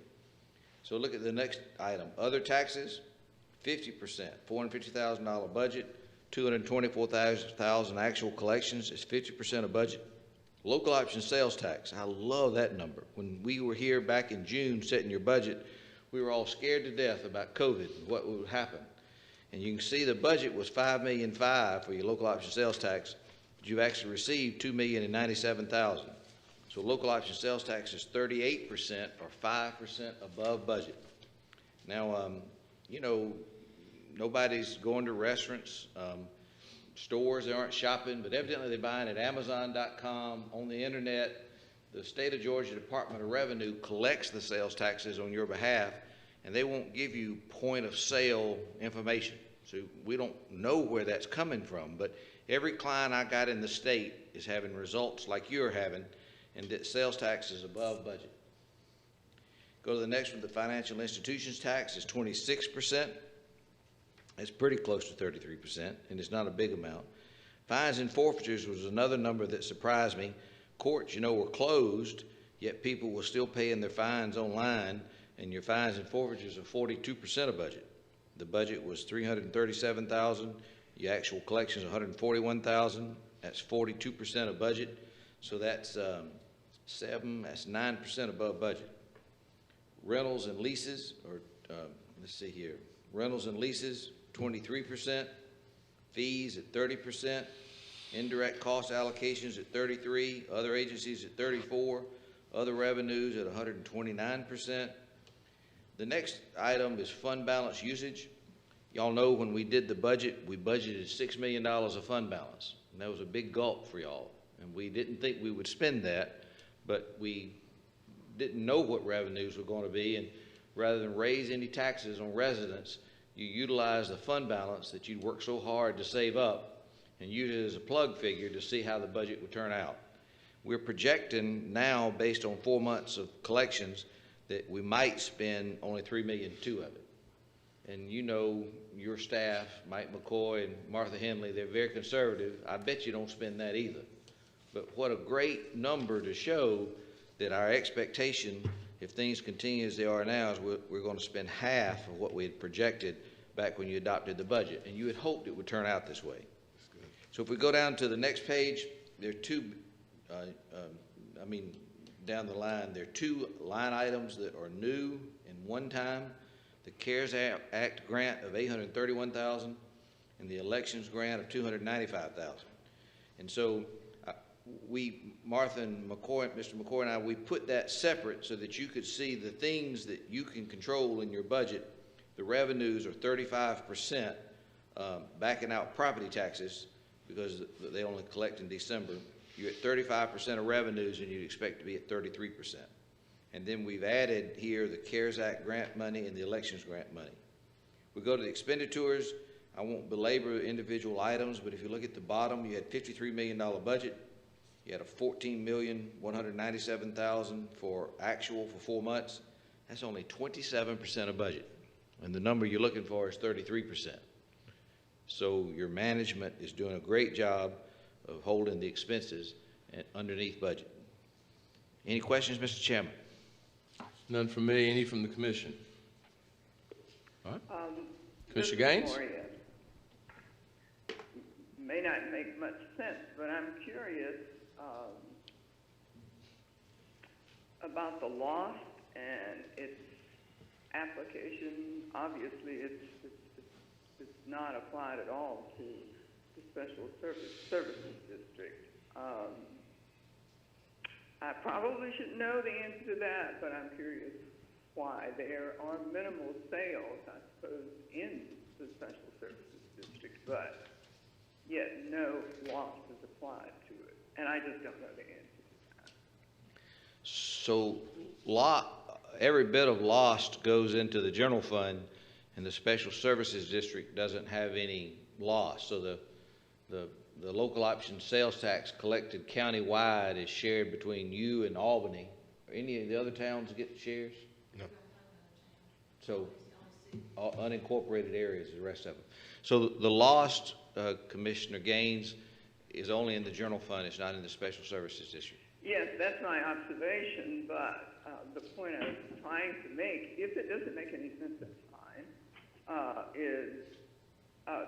So look at the next item. Other taxes, 50%, $450,000 budget, $224,000 actual collections is 50% of budget. Local option sales tax, I love that number. When we were here back in June setting your budget, we were all scared to death about COVID and what would happen. And you can see the budget was $5,000,005 for your local option sales tax, but you've actually received $2,097,000. So local option sales tax is 38% or 5% above budget. Now, you know, nobody's going to restaurants, stores, they aren't shopping, but evidently they're buying at Amazon.com, on the internet. The state of Georgia Department of Revenue collects the sales taxes on your behalf, and they won't give you point of sale information. So we don't know where that's coming from, but every client I got in the state is having results like you're having, and that sales tax is above budget. Go to the next one, the financial institutions tax is 26%. It's pretty close to 33%, and it's not a big amount. Fines and forfeitures was another number that surprised me. Courts, were closed, yet people were still paying their fines online, and your fines and forfeitures are 42% of budget. The budget was $337,000. Your actual collections, $141,000. That's 42% of budget. So that's 9% above budget. Rentals and leases, let's see here. Rentals and leases, 23%. Fees at 30%. Indirect cost allocations at 33%. Other agencies at 34%. Other revenues at 129%. The next item is fund balance usage. Y'all know when we did the budget, we budgeted $6 million of fund balance. And that was a big gulp for y'all. And we didn't think we would spend that, but we didn't know what revenues were going to be. And rather than raise any taxes on residents, you utilize the fund balance that you'd worked so hard to save up and use it as a plug figure to see how the budget would turn out. We're projecting now, based on 4 months of collections, that we might spend only $3.2 million of it. And your staff, Mike McCoy and Martha Henley, they're very conservative. I bet you don't spend that either. But what a great number to show that our expectation, if things continue as they are now, is we're going to spend half of what we had projected back when you adopted the budget. And you had hoped it would turn out this way. So if we go down to the next page, there are two, down the line, there are two line items that are new and one time. The CARES Act grant of $831,000 and the elections grant of $295,000. And so Martha and McCoy, Mr. McCoy and I, we put that separate so that you could see the things that you can control in your budget. The revenues are 35%, backing out property taxes because they only collect in December. You're at 35% of revenues and you'd expect to be at 33%. And then we've added here the CARES Act grant money and the elections grant money. We go to the expenditures. I won't belabor individual items, but if you look at the bottom, you had $53 million budget. You had a $14,197,000 for actual for 4 months. That's only 27% of budget. And the number you're looking for is 33%. So your management is doing a great job of holding the expenses underneath budget. Any questions, Mr. Chairman? None from me. Any from the commission? All right. Commissioner Gaines? May not make much sense, but I'm curious about the lost and its application. Obviously, it's not applied at all to the Special Services District. I probably should know the answer to that, but I'm curious why. There are minimal sales, I suppose, in the Special Services District, but yet no loss is applied to it. And I just don't know the answer to that. So every bit of lost goes into the general fund, and the Special Services District doesn't have any loss. So the local option sales tax collected countywide is shared between you and Albany. Are any of the other towns get shares? No. So all unincorporated areas, the rest of them. So the lost, Commissioner Gaines, is only in the general fund. It's not in the Special Services District. Yes, that's my observation, but the point I was trying to make, if it doesn't make any sense, that's fine, is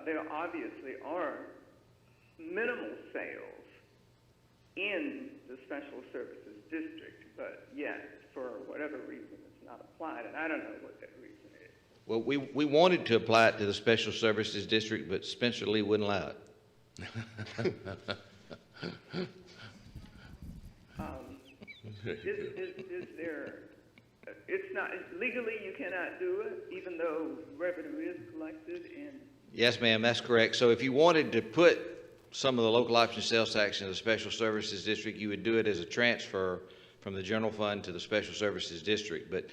there obviously are minimal sales in the Special Services District, but yet, for whatever reason, it's not applied, and I don't know what that reason is. Well, we wanted to apply it to the Special Services District, but Spencer Lee wouldn't allow it. Is there, it's not, legally you cannot do it, even though revenue is collected in? Yes, ma'am, that's correct. So if you wanted to put some of the local option sales tax in the Special Services District, you would do it as a transfer from the general fund to the Special Services District. But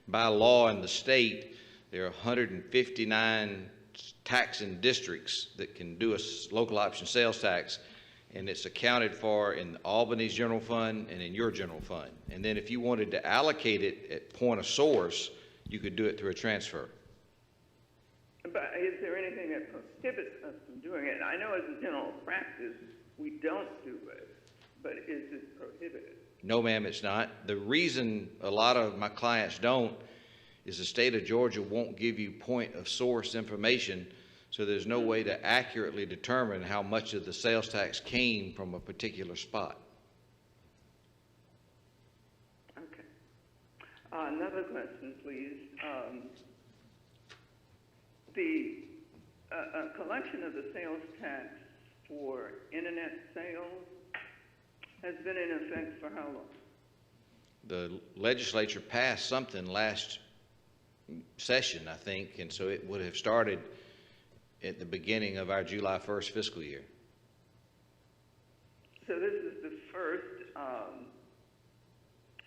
by law in the state, there are 159 taxing districts that can do a local option sales tax, and it's accounted for in Albany's general fund and in your general fund. And then if you wanted to allocate it at point of source, you could do it through a transfer. But is there anything that prohibits us from doing it? I know as a general practice, we don't do it, but is it prohibited? No, ma'am, it's not. The reason a lot of my clients don't is the state of Georgia won't give you point of source information, so there's no way to accurately determine how much of the sales tax came from a particular spot. Okay. Another question, please. The collection of the sales tax for internet sales has been in effect for how long? The legislature passed something last session, I think, and so it would have started at the beginning of our July 1st fiscal year. So this is the first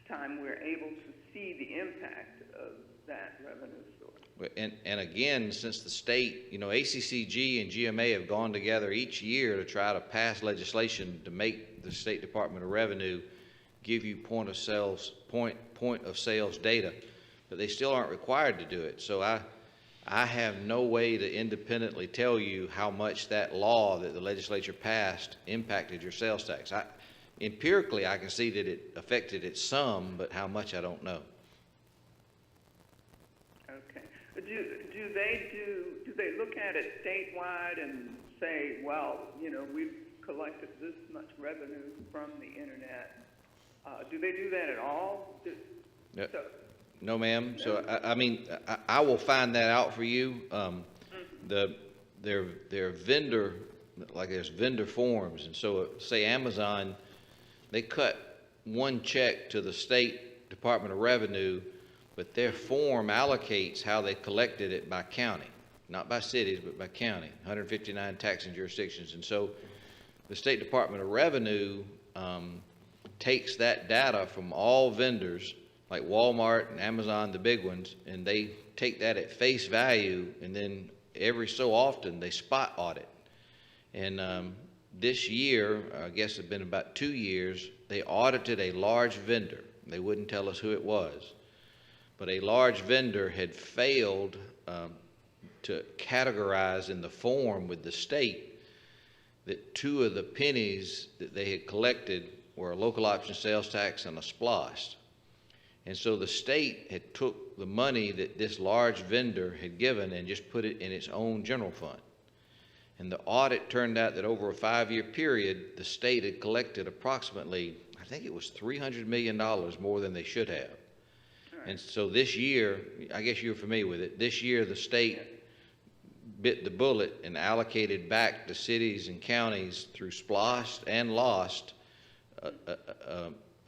time we're able to see the impact of that revenue source. And again, since the state, you know, ACCG and GMA have gone together each year to try to pass legislation to make the State Department of Revenue give you point of sales data, but they still aren't required to do it. So I have no way to independently tell you how much that law that the legislature passed impacted your sales tax. Empirically, I can see that it affected it some, but how much I don't know. Okay. Do they look at it statewide and say, well, you know, we've collected this much revenue from the internet? Do they do that at all? No, ma'am. So I mean, I will find that out for you. Their vendor, like there's vendor forms, and so say Amazon, they cut one check to the State Department of Revenue, but their form allocates how they collected it by county, not by cities, but by county, 159 taxing jurisdictions. And so the State Department of Revenue takes that data from all vendors, like Walmart and Amazon, the big ones, and they take that at face value, and then every so often they spot audit. And this year, I guess it's been about 2 years, they audited a large vendor. They wouldn't tell us who it was, but a large vendor had failed to categorize in the form with the state that 2 of the pennies that they had collected were a local option sales tax and a SPLOST. And so the state had took the money that this large vendor had given and just put it in its own general fund. And the audit turned out that over a 5-year period, the state had collected approximately, I think it was $300 million more than they should have. And so this year, I guess you're familiar with it, this year the state bit the bullet and allocated back to cities and counties through SPLOST and LOST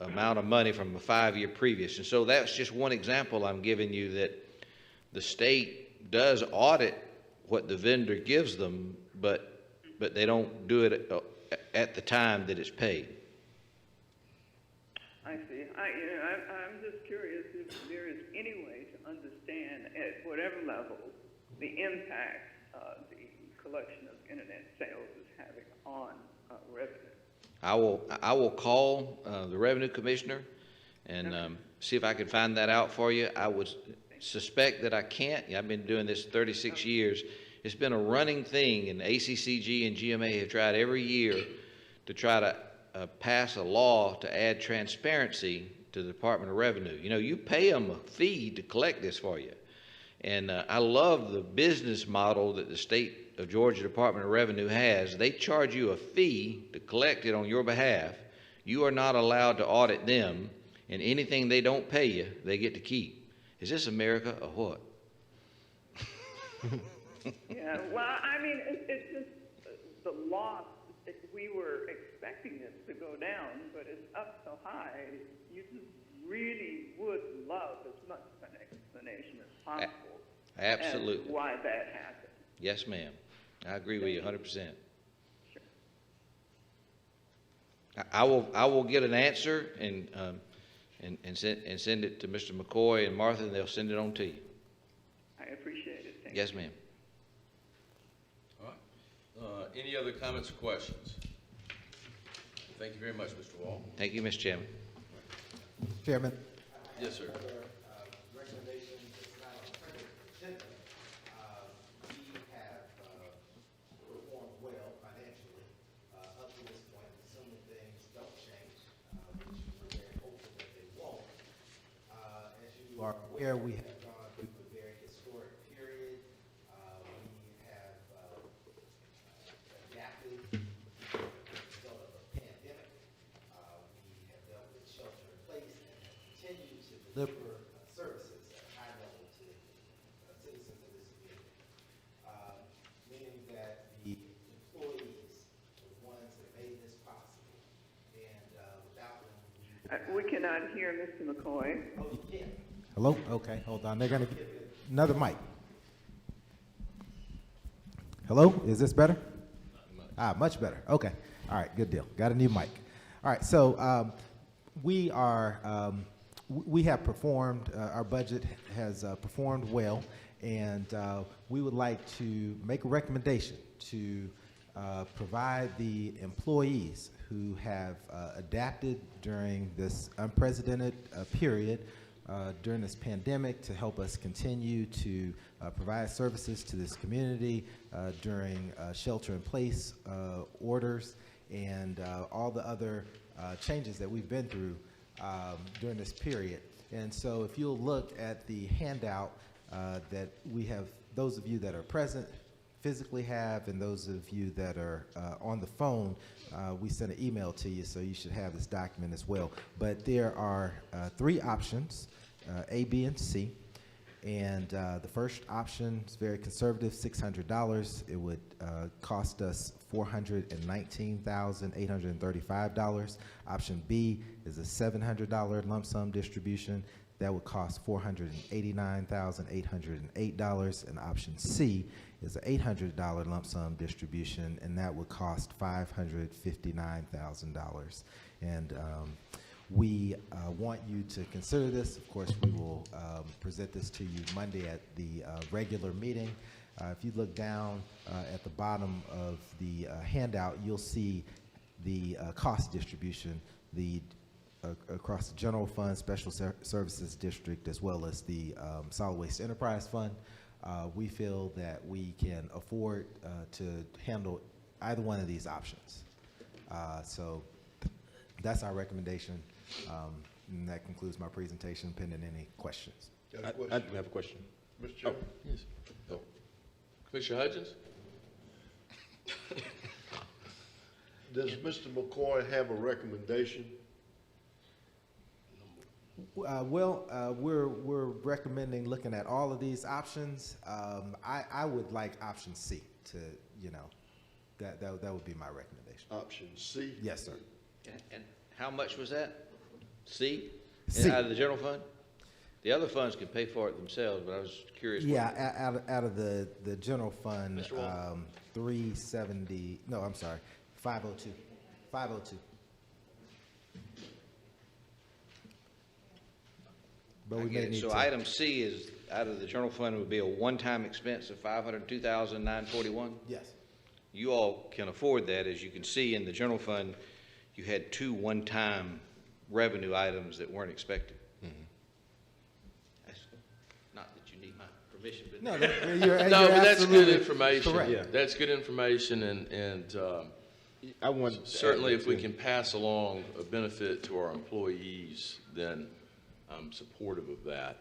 amount of money from a 5-year previous. And so that's just one example I'm giving you that the state does audit what the vendor gives them, but they don't do it at the time that it's paid. I see. I'm just curious if there is any way to understand at whatever level the impact the collection of internet sales is having on revenue. I will call the revenue commissioner and see if I can find that out for you. I would suspect that I can't. I've been doing this 36 years. It's been a running thing, and ACCG and GMA have tried every year to try to pass a law to add transparency to the Department of Revenue. You know, you pay them a fee to collect this for you. And I love the business model that the state of Georgia Department of Revenue has. They charge you a fee to collect it on your behalf. You are not allowed to audit them, and anything they don't pay you, they get to keep. Is this America or what? Yeah, well, I mean, it's just the loss. We were expecting it to go down, but it's up so high. You just really would love as much of an explanation as possible. Absolutely. As to why that happened. Yes, ma'am. I agree with you 100%. Sure. I will get an answer and send it to Mr. McCoy and Martha, and they'll send it on to you. I appreciate it. Thank Yes, ma'am. All right. Any other comments or questions? Thank you very much, Mr. Wall. Thank you, Mr. Chairman. Chairman. Yes, sir. Recommendations, it's not on printed agenda. We have aware, we have gone through a very historic period. We have adapted as a result of a pandemic. We have dealt with shelter in place and have continued to deliver services at a high level to citizens of this community. Meaning that the employees, the ones that made this possible, and without them, We cannot hear Mr. McCoy. oh, you can. Hello? Okay, hold on. They're going to give you another mic. Hello? Is this better? Much better. Okay. All right, good deal. Got a new mic. All right, so we have performed, our budget has performed well, and we would like to make a recommendation to provide the employees who have adapted during this unprecedented period during this pandemic to help us continue to provide services to this community during shelter-in-place orders and all the other changes that we've been through during this period. And so if you'll look at the handout that we have, those of you that are present physically have, and those of you that are on the phone, we sent an email to you, so you should have this document as well. But there are 3 options, A, B, and C. And the first option is very conservative, $600. It would cost us $419,835. Option B is a $700 lump sum distribution. That would cost $489,808. And option C is an $800 lump sum distribution, and that would cost $559,000. And we want you to consider this. Of course, we will present this to you Monday at the regular meeting. If you look down at the bottom of the handout, you'll see the cost distribution across the General Fund, Special Services District, as well as the Solid Waste Enterprise Fund. We feel that we can afford to handle either one of these options. So that's our recommendation. And that concludes my presentation, pending any questions. I have a question. Mr. Chairman? Yes. Oh. Commissioner Hudgens? Does Mr. McCoy have a recommendation? We're recommending looking at all of these options. I would like option C to, that would be my recommendation. Option C? Yes, sir. And how much was that? C? C. Out of the general fund? The other funds can pay for it themselves, but I was curious. Yeah, out of the general fund, Mr. Wall? 370, no, I'm sorry, 502. 502. But we I may get it. need So to. item C is, out of the general fund, would be a one-time expense of $502,941? Yes. You all can afford that. As you can see in the general fund, you had 2 one-time revenue items that weren't expected. That's not that you need my permission, but. No, No, but that's good information. correct. Yeah, that's good information, and I want to certainly add if we to- can pass along a benefit to our employees, then I'm supportive of that.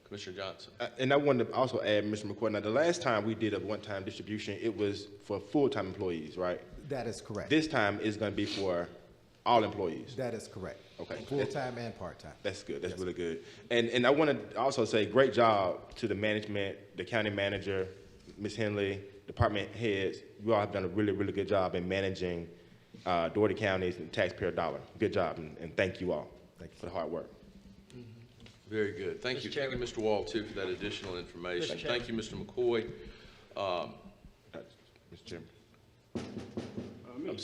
Commissioner Johnson? And I wanted to also add, Mr. McCoy, now the last time we did a one-time distribution, it was for full-time employees, right? That is correct. This time is going to be for all employees. That is correct. Okay. Full-time and part-time. That's good. That's really good. And I want to also say great job to the management, the county manager, Ms. Henley, department heads. You all have done a really, really good job in managing Dougherty County's taxpayer dollar. Good job, and thank you all. Thank you for the hard work. Very good. Thank you. Thank you, Mr. Wall, too, for that additional information. Thank you, Mr. McCoy. Mr. Chairman.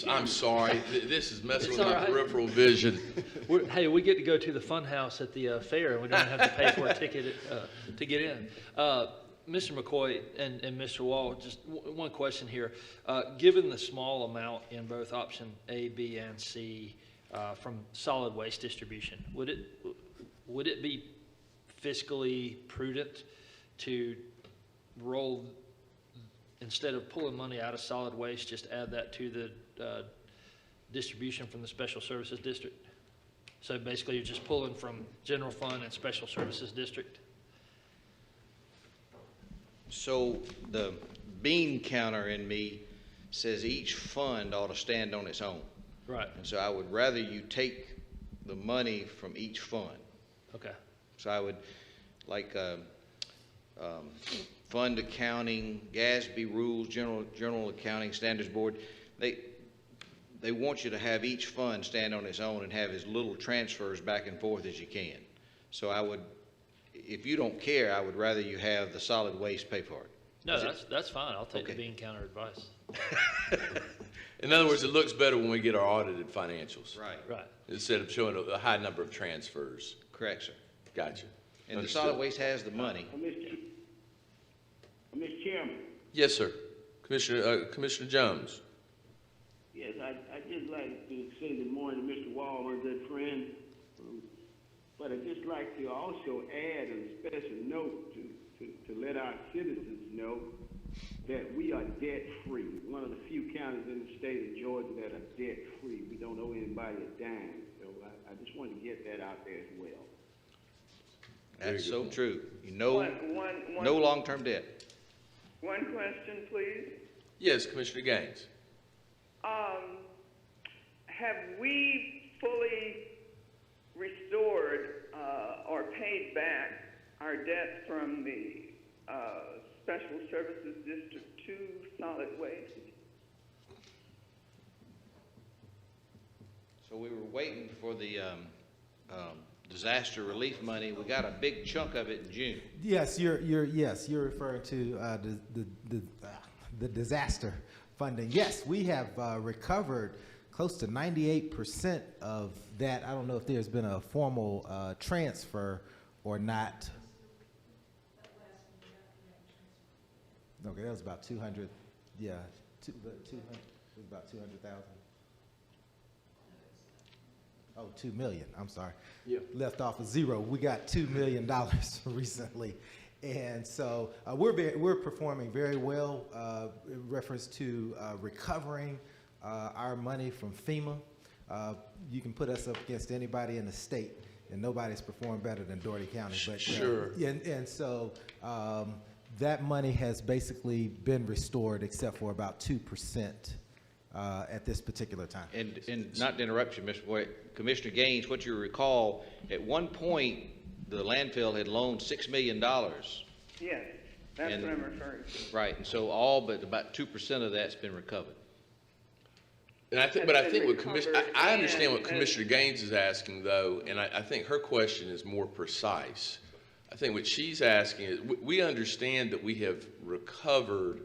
I'm sorry. This is messing It's with all my right. peripheral vision. Hey, we get to go to the fun house at the fair, and we don't have to pay for a ticket to get in. Mr. McCoy and Mr. Wall, just one question here. Given the small amount in both option A, B, and C from solid waste distribution, would it be fiscally prudent to roll, instead of pulling money out of solid waste, just add that to the distribution from the Special Services District? So basically, you're just pulling from General Fund and Special Services District? So the bean counter in me says each fund ought to stand on its own. Right, And so I would rather you take the money from each fund. okay. So I would, like, fund accounting, GASB rules, general accounting standards board, they want you to have each fund stand on its own and have as little transfers back and forth as you can. So I would, if you don't care, I would rather you have the solid waste pay for it. No, Is it- that's fine. I'll take the Okay. bean counter advice. In other words, it looks better when we get our audited financials. Right. Right. Instead of showing a high number of transfers. Correct, sir. Gotcha. And the Understood. solid waste has the money. Mr. Chairman, Yes, sir. Commissioner Jones. yes, I'd just like to say good morning to Mr. Wall, my good friend. But I'd just like to also add a special note to let our citizens know that we are debt-free. One of the few counties in the state of Georgia that are debt-free. We don't owe anybody a dime. So I just wanted to get that out there as well. That's so true. You know, One- no long-term debt. One question, please. Yes, Commissioner Gaines. Have we fully restored or paid back our debt from the Special Services District to solid waste? So we were waiting for the disaster relief money. We got a big chunk of it in June. Yes, you're referring to the disaster funding. Yes, we have recovered close to 98% of that. I don't know if there's been a formal transfer or not. Okay, that was about 200. Yeah, 200. It was about 200,000. Oh, 2 million. I'm sorry. Yeah. Left off a zero. We got $2 million recently, and so we're performing very well in reference to recovering our money from FEMA. You can put us up against anybody in the state, and nobody's performed better than Dougherty County. But Sure. and so that money has basically been restored, except for about 2%. At this particular time. And not to interrupt you, Mr. Boyd, Commissioner Gaines, what you recall, at one point, the landfill had loaned $6 million. Yes, that's And- what I'm referring to. Right, and so all but about 2% of that's been recovered. And I think, Has but I been think what recovered I understand what and- Commissioner Gaines is asking though, and I think her question is more precise. I think what she's asking is, we understand that we have recovered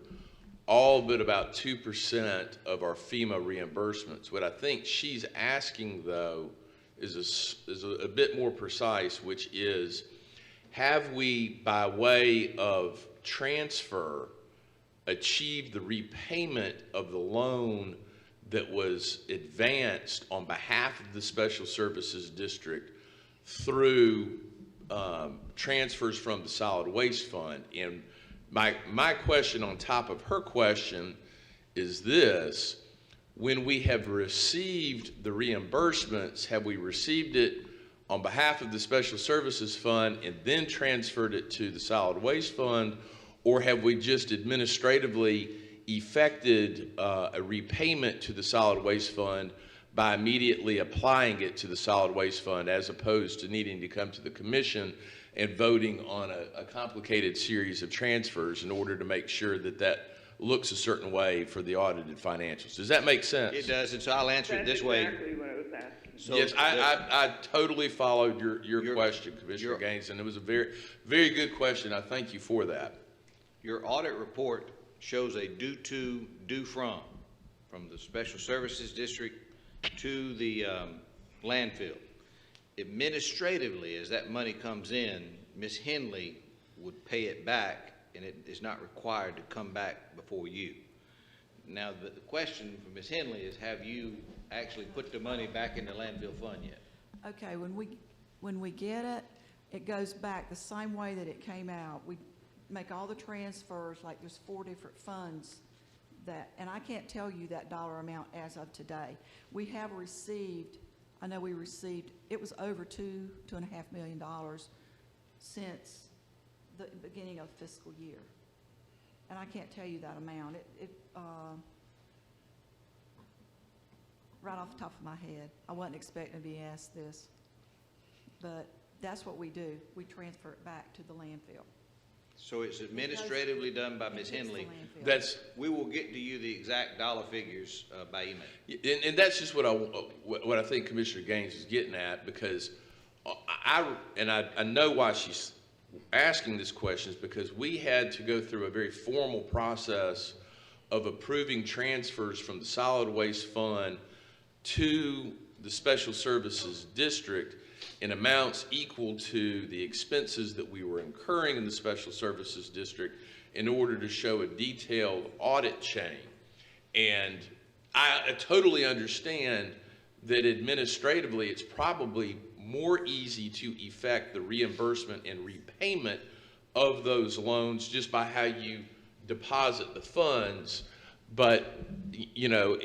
all but about 2% of our FEMA reimbursements. What I think she's asking though is a bit more precise, which is, have we, by way of transfer, achieved the repayment of the loan that was advanced on behalf of the Special Services District through transfers from the Solid Waste Fund? And my question on top of her question is this: when we have received the reimbursements, have we received it on behalf of the Special Services Fund and then transferred it to the Solid Waste Fund, or have we just administratively effected a repayment to the Solid Waste Fund by immediately applying it to the Solid Waste Fund, as opposed to needing to come to the commission and voting on a complicated series of transfers in order to make sure that that looks a certain way for the audited financials? Does that make sense? It does, and so I'll answer it That's this way. exactly what I was asking. So Yes, I totally followed your question, Commissioner your- Gaines, and it was a very, very good question. I thank you for that. Your audit report shows a due to, due from the Special Services District to the landfill. Administratively, as that money comes in, Ms. Henley would pay it back, and it is not required to come back before you. Now, the question for Ms. Henley is, have you actually put the money back in the landfill fund yet? Okay, when we get it, it goes back the same way that it came out. We make all the transfers, like there's 4 different funds that, and I can't tell you that dollar amount as of today. We have received, I know we received, it was over $2.5 million since the beginning of the fiscal year. and I can't tell you that amount. Right off the top of my head, I wasn't expecting to be asked this, but that's what we do. We transfer it back to the landfill. So it's administratively done by Ms. It hits the Henley. landfill. We will get to you the exact dollar figures by email. And that's just what I think Commissioner Gaines is getting at, because I know why she's asking this question, is because we had to go through a very formal process of approving transfers from the solid waste fund to the special services district in amounts equal to the expenses that we were incurring in the special services district in order to show a detailed audit chain. And I totally understand that administratively it's probably more easy to effect the reimbursement and repayment of those loans just by how you deposit the funds. But, you know,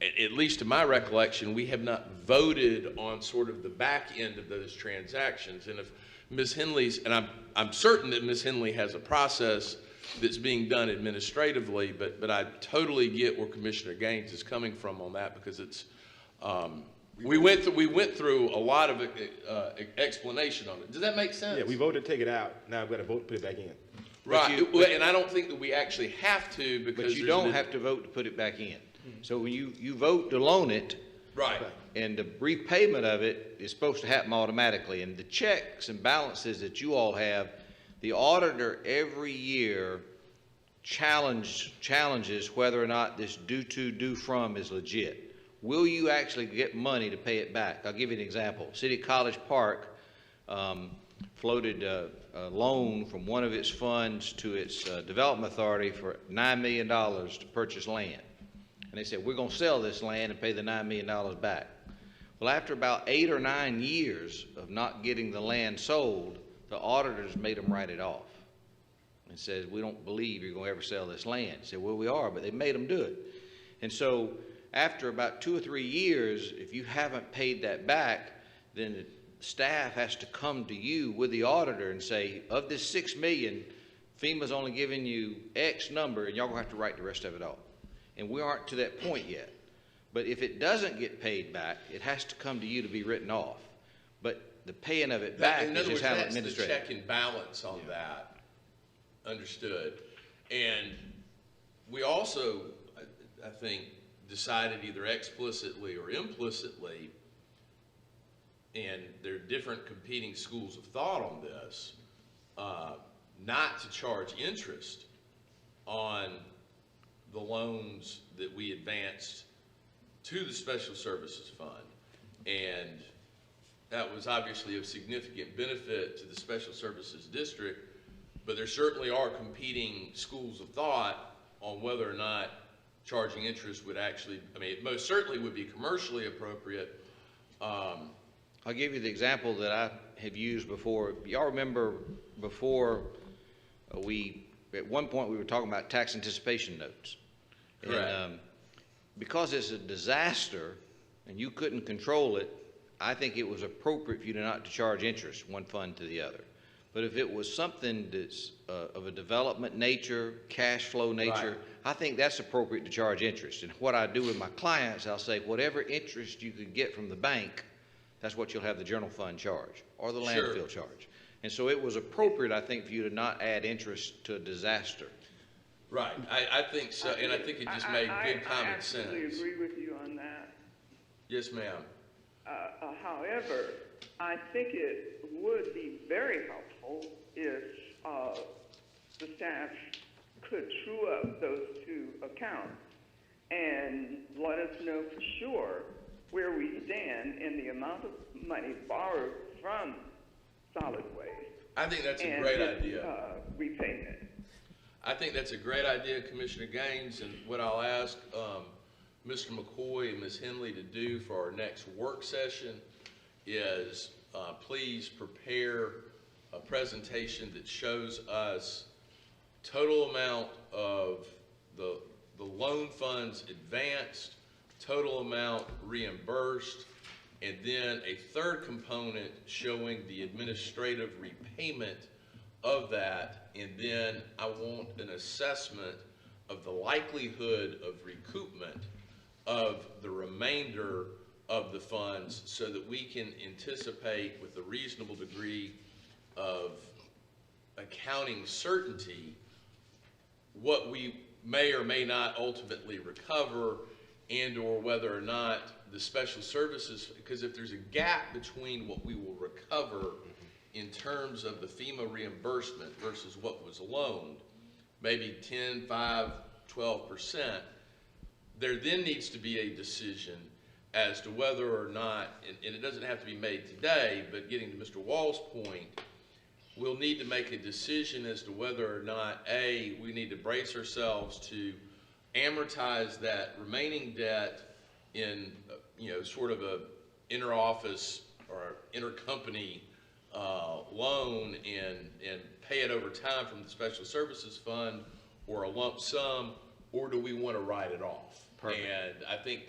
at least to my recollection, we have not voted on sort of the back end of those transactions. And if Ms. Henley's, and I'm certain that Ms. Henley has a process that's being done administratively, but I totally get where Commissioner Gaines is coming from on that, because it's, we went through a lot of explanation on it. Does that make sense? Yeah, we voted to take it out. Now we've got to vote to put it back in. Right, and I don't think that we actually have to, because But you don't have to vote to put it back in. So when you vote to loan it, right, and the repayment of it is supposed to happen automatically, and the checks and balances that you all have, the auditor every year challenges whether or not this due to, due from is legit. Will you actually get money to pay it back? I'll give you an example. City of College Park floated a loan from one of its funds to its development authority for $9 million to purchase land. And they said, we're going to sell this land and pay the $9 million back. Well, after about 8 or 9 years of not getting the land sold, the auditors made them write it off and said, we don't believe you're going to ever sell this land. They said, well, we are, but they made them do it. And so after about 2 or 3 years, if you haven't paid that back, then the staff has to come to you with the auditor and say, of this $6 million, FEMA's only giving you X number, and y'all going to have to write the rest of it off. And we aren't to that point yet. But if it doesn't get paid back, it has to come to you to be written off. But the paying of it back is just handled administratively. In other words, that's the check and balance on that. Understood. And we also, I think, decided either explicitly or implicitly, and there are different competing schools of thought on this, not to charge interest on the loans that we advanced to the Special Services Fund. And that was obviously of significant benefit to the Special Services District, but there certainly are competing schools of thought on whether or not charging interest would actually, I mean, it most certainly would be commercially appropriate. I'll give you the example that I have used before. Y'all remember before at one point we were talking about tax anticipation notes. Correct. And because it's a disaster and you couldn't control it, I think it was appropriate for you not to charge interest one fund to the other. But if it was something that's of a development nature, cash flow nature, Right. I think that's appropriate to charge interest. And what I do with my clients, I'll say whatever interest you could get from the bank, that's what you'll have the general fund charge or the Sure. landfill charge. And so it was appropriate, I think, for you to not add interest to a disaster. Right, I think so, and I think it just made good common sense. I absolutely agree with you on that. Yes, ma'am. However, I think it would be very helpful if the staff could true up those two accounts and let us know for sure where we stand in the amount of money borrowed from solid waste. I think that's a great idea. Repayment. I think that's a great idea, Commissioner Gaines, and what I'll ask Mr. McCoy and Ms. Henley to do for our next work session is please prepare a presentation that shows us total amount of the loan funds advanced, total amount reimbursed, and then a third component showing the administrative repayment of that, and then I want an assessment of the likelihood of recoupment of the remainder of the funds so that we can anticipate with a reasonable degree of accounting certainty what we may or may not ultimately recover, and or whether or not the special services, because if there's a gap between what we will recover in terms of the FEMA reimbursement versus what was loaned, maybe 10, 5, 12%, there then needs to be a decision as to whether or not, and it doesn't have to be made today, but getting to Mr. Wall's point, we'll need to make a decision as to whether or not, A, we need to brace ourselves to amortize that remaining debt in, sort of a inter-office or intercompany loan and pay it over time from the Special Services Fund, or a lump sum, or do we want to write it off? Perfect. And I think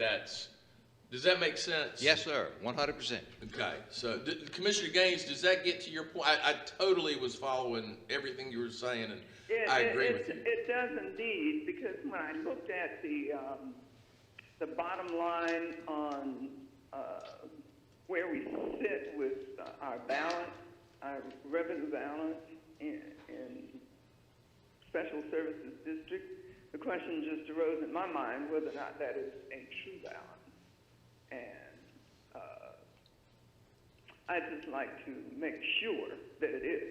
does that make sense? Yes, sir, 100%. Okay, so Commissioner Gaines, does that get to your point? I totally was following everything you were saying, and I agree with you. It does indeed, because when I looked at the bottom line on where we sit with our balance, our revenue balance in Special Services District, the question just arose in my mind whether or not that is a true balance. And I'd just like to make sure that it is.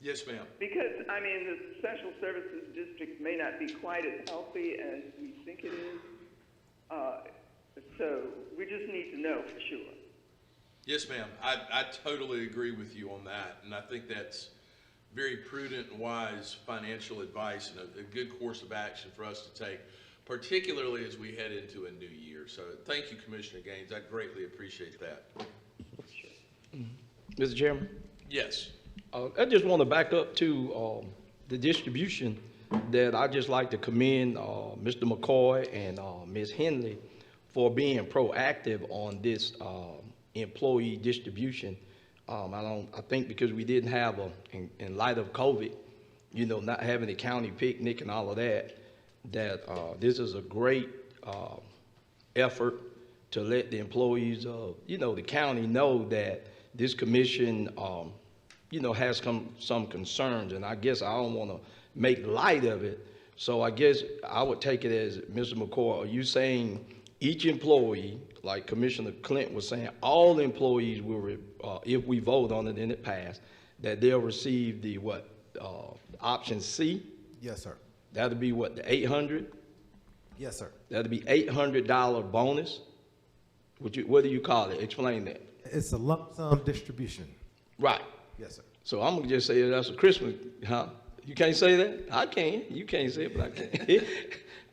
Yes, ma'am. Because, I mean, the Special Services District may not be quite as healthy as we think it is. So we just need to know for sure. Yes, ma'am. I totally agree with you on that, and I think that's very prudent and wise financial advice and a good course of action for us to take, particularly as we head into a new year. So thank you, Commissioner Gaines. I greatly appreciate that. Mr. Chairman, Yes. I just want to back up to the distribution that I just like to commend Mr. McCoy and Ms. Henley for being proactive on this employee distribution. I think because we didn't have in light of COVID, not having the county picnic and all of that, this is a great effort to let the employees of, the county know that this commission, has some concerns, and I guess I don't want to make light of it. So I guess I would take it as, Mr. McCoy, are you saying each employee, like Commissioner Clint was saying, all employees will, if we vote on it and it passed, that they'll receive the option C? Yes, sir. That'll be what, the 800? Yes, sir. That'll be $800 bonus? What do you call it? Explain that. It's a lump sum distribution. Right. Yes, sir. So I'm gonna just say that's a Christmas, huh? You can't say that? I can. You can't say it, but I can.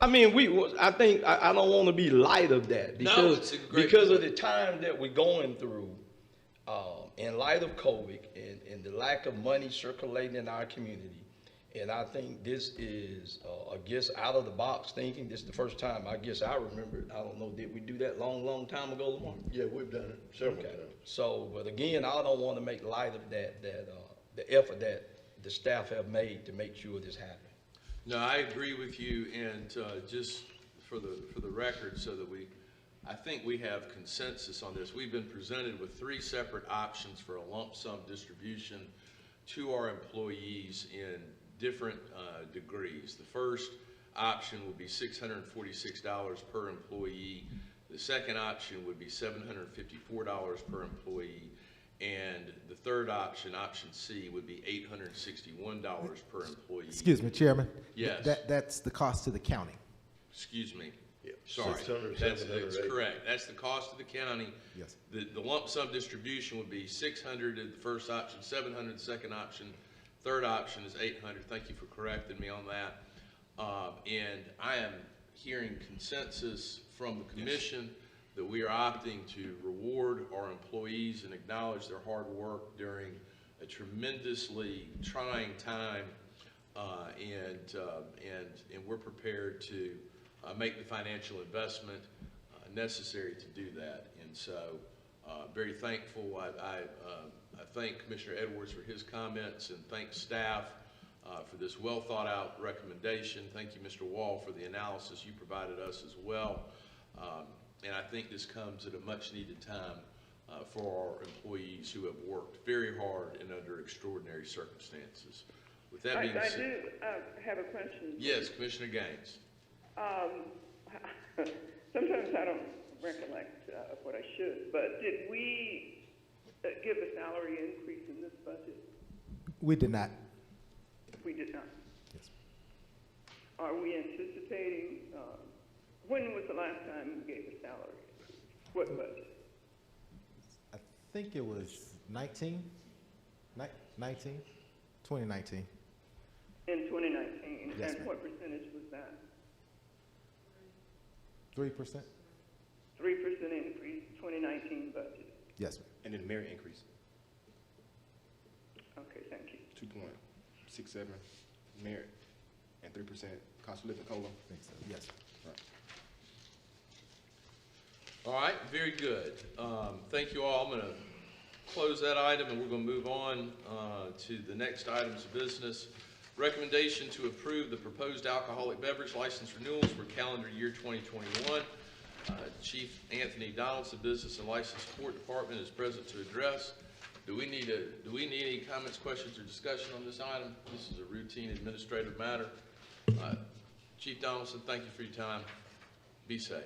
I mean, I think I don't want to be light of that because of the time that we're going through, in light of COVID and the lack of money circulating in our community. And I think this is, I guess, out of the box thinking. This is the first time I guess I remember it. I don't know, did we do that long time ago, Lamar? Yeah, we've done it several times. So, but again, I don't want to make light of the effort that the staff have made to make sure this happens. No, I agree with you, and just for the record, so that I think we have consensus on this. We've been presented with 3 separate options for a lump sum distribution to our employees in different degrees. The first option would be $646 per employee. The second option would be $754 per employee. And the third option, option C, would be $861 per employee. Excuse me, Chairman. Yes. That's the cost to the county. Excuse me. Yep. Sorry. 600, That's 700, correct. That's the cost of the county. Yes. The lump sum distribution would be 600 at the first option, 700 the second option, third option is 800. Thank you for correcting me on that. And I am hearing consensus from the commission that we are opting to reward our employees and acknowledge their hard work during a tremendously trying time, and we're prepared to make the financial investment necessary to do that. And so, very thankful. I I thank Commissioner Edwards for his comments and thank staff for this well-thought-out recommendation. Thank you, Mr. Wall, for the analysis you provided us as well. And I think this comes at a much-needed time for our employees who have worked very hard and under extraordinary circumstances. With that being I said, do have a question. yes, Commissioner Gaines. Sometimes I don't recollect what I should, but did we give a salary increase in this budget? We did not. We did not. Yes. Are we anticipating, when was the last time we gave a salary? What budget? I think it was 2019. In 2019? Yes, And ma'am. what percentage was that? 3%? 3% increase, 2019 budget. Yes, ma'am. And then merit increase, Okay, thank you. 2.67 merit and 3% cost of living COLA. I think so. Yes. Right. All right, very good. Thank you all. I'm going to close that item, and we're going to move on to the next items of business. Recommendation to approve the proposed alcoholic beverage license renewals for calendar year 2021. Chief Anthony Donaldson, Business and License Support Department, is present to address. Do we need any comments, questions, or discussion on this item? This is a routine administrative matter. Chief Donaldson, thank you for your time. Be safe.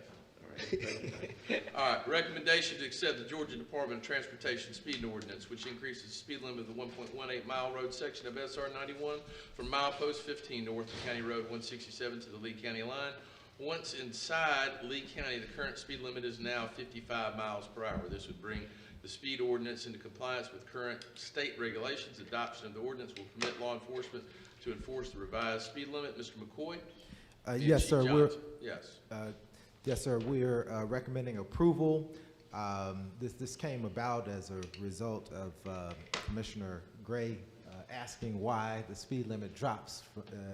All right, recommendation to accept the Georgia Department of Transportation speed ordinance, which increases the speed limit of the 1.18 mile road section of SR 91 from milepost 15 north of County Road 167 to the Lee County line. Once inside Lee County, the current speed limit is now 55 miles per hour. This would bring the speed ordinance into compliance with current state regulations. Adoption of the ordinance will permit law enforcement to enforce the revised speed limit. Mr. McCoy? And Yes, Chief sir. Johnson. Yes. Yes, sir. We're recommending approval. This came about as a result of Commissioner Gray asking why the speed limit drops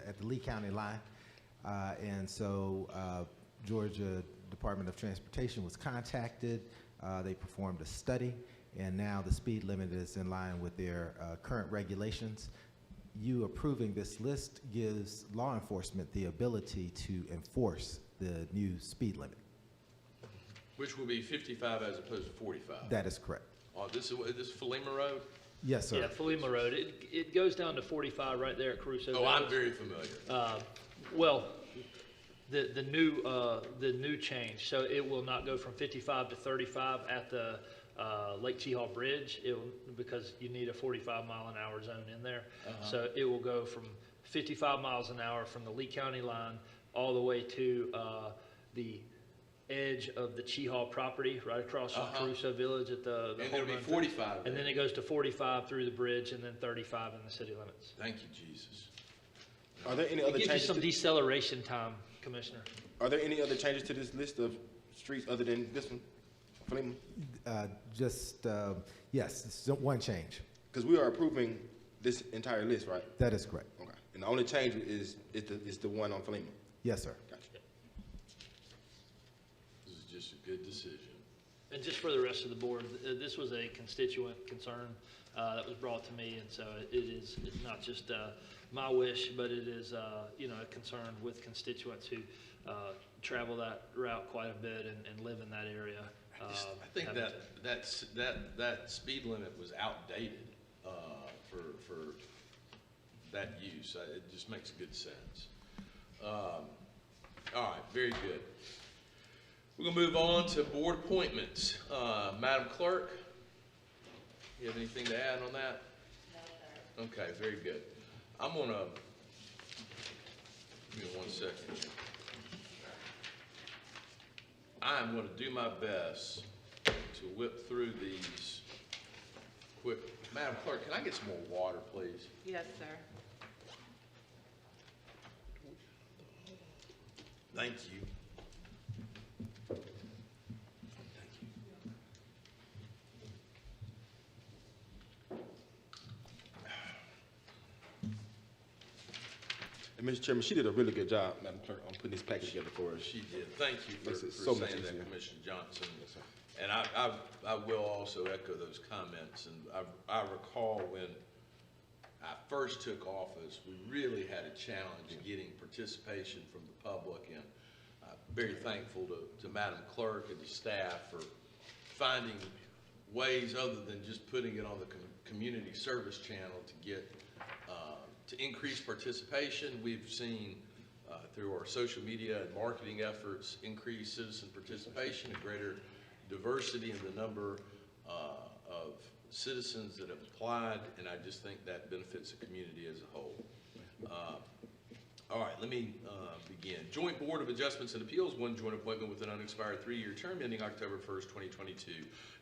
at the Lee County line. And so Georgia Department of Transportation was contacted. They performed a study, and now the speed limit is in line with their current regulations. You approving this list gives law enforcement the ability to enforce the new speed limit. Which will be 55 as opposed to 45. That is correct. This is Philema Road? Yes, sir. Yeah, Philema Road. It goes down to 45 right there at Caruso. Oh, I'm very familiar. Well, the new change, so it will not go from 55 to 35 at the Lake Chehall Bridge, because you need a 45-mile-an-hour zone in there. So it will go from 55 miles an hour from the Lee County line all the way to the edge of the Chehall property, right across from Caruso Village at the And home it'll be run. 45 And then it goes to 45 through the bridge, and then 35 in the city limits. Thank you, Jesus. Are there any It other gives you changes? some deceleration time, Commissioner. Are there any other changes to this list of streets other than this one? Philema? Yes, it's one change. Because we are approving this entire list, right? That is correct. Okay. And the only change is the one on Philema. Yes, sir. Gotcha. This is just a good decision. And just for the rest of the board, this was a constituent concern that was brought to me, and so it's not just my wish, but it is a concern with constituents who travel that route quite a bit and live in that area. I think that speed limit was outdated for that use. It just makes good sense. All right, very good. We're going to move on to board appointments. Madam Clerk, you have anything to add on that? No, sir. Okay, very good. I'm going to, give me 1 second. I am going to do my best to whip through these quick. Madam Clerk, can I get some more water, please? Yes, sir. Thank you. And Mr. Chairman, she did a really good job, Madam Clerk, on putting this package together for us. She did. Thank you for Makes it so much saying easier. that, Commissioner Johnson. And I will also echo those comments. And I recall when I first took office, we really had a challenge in getting participation from the public. And I'm very thankful to Madam Clerk and the staff for finding ways other than just putting it on the community service channel to get, to increase participation. We've seen through our social media and marketing efforts, increased citizen participation, a greater diversity in the number of citizens that have applied, and I just think that benefits the community as a whole. All right, let me begin. Joint Board of Adjustments and Appeals, one joint appointment with an unexpired 3-year term ending October 1st, 2022.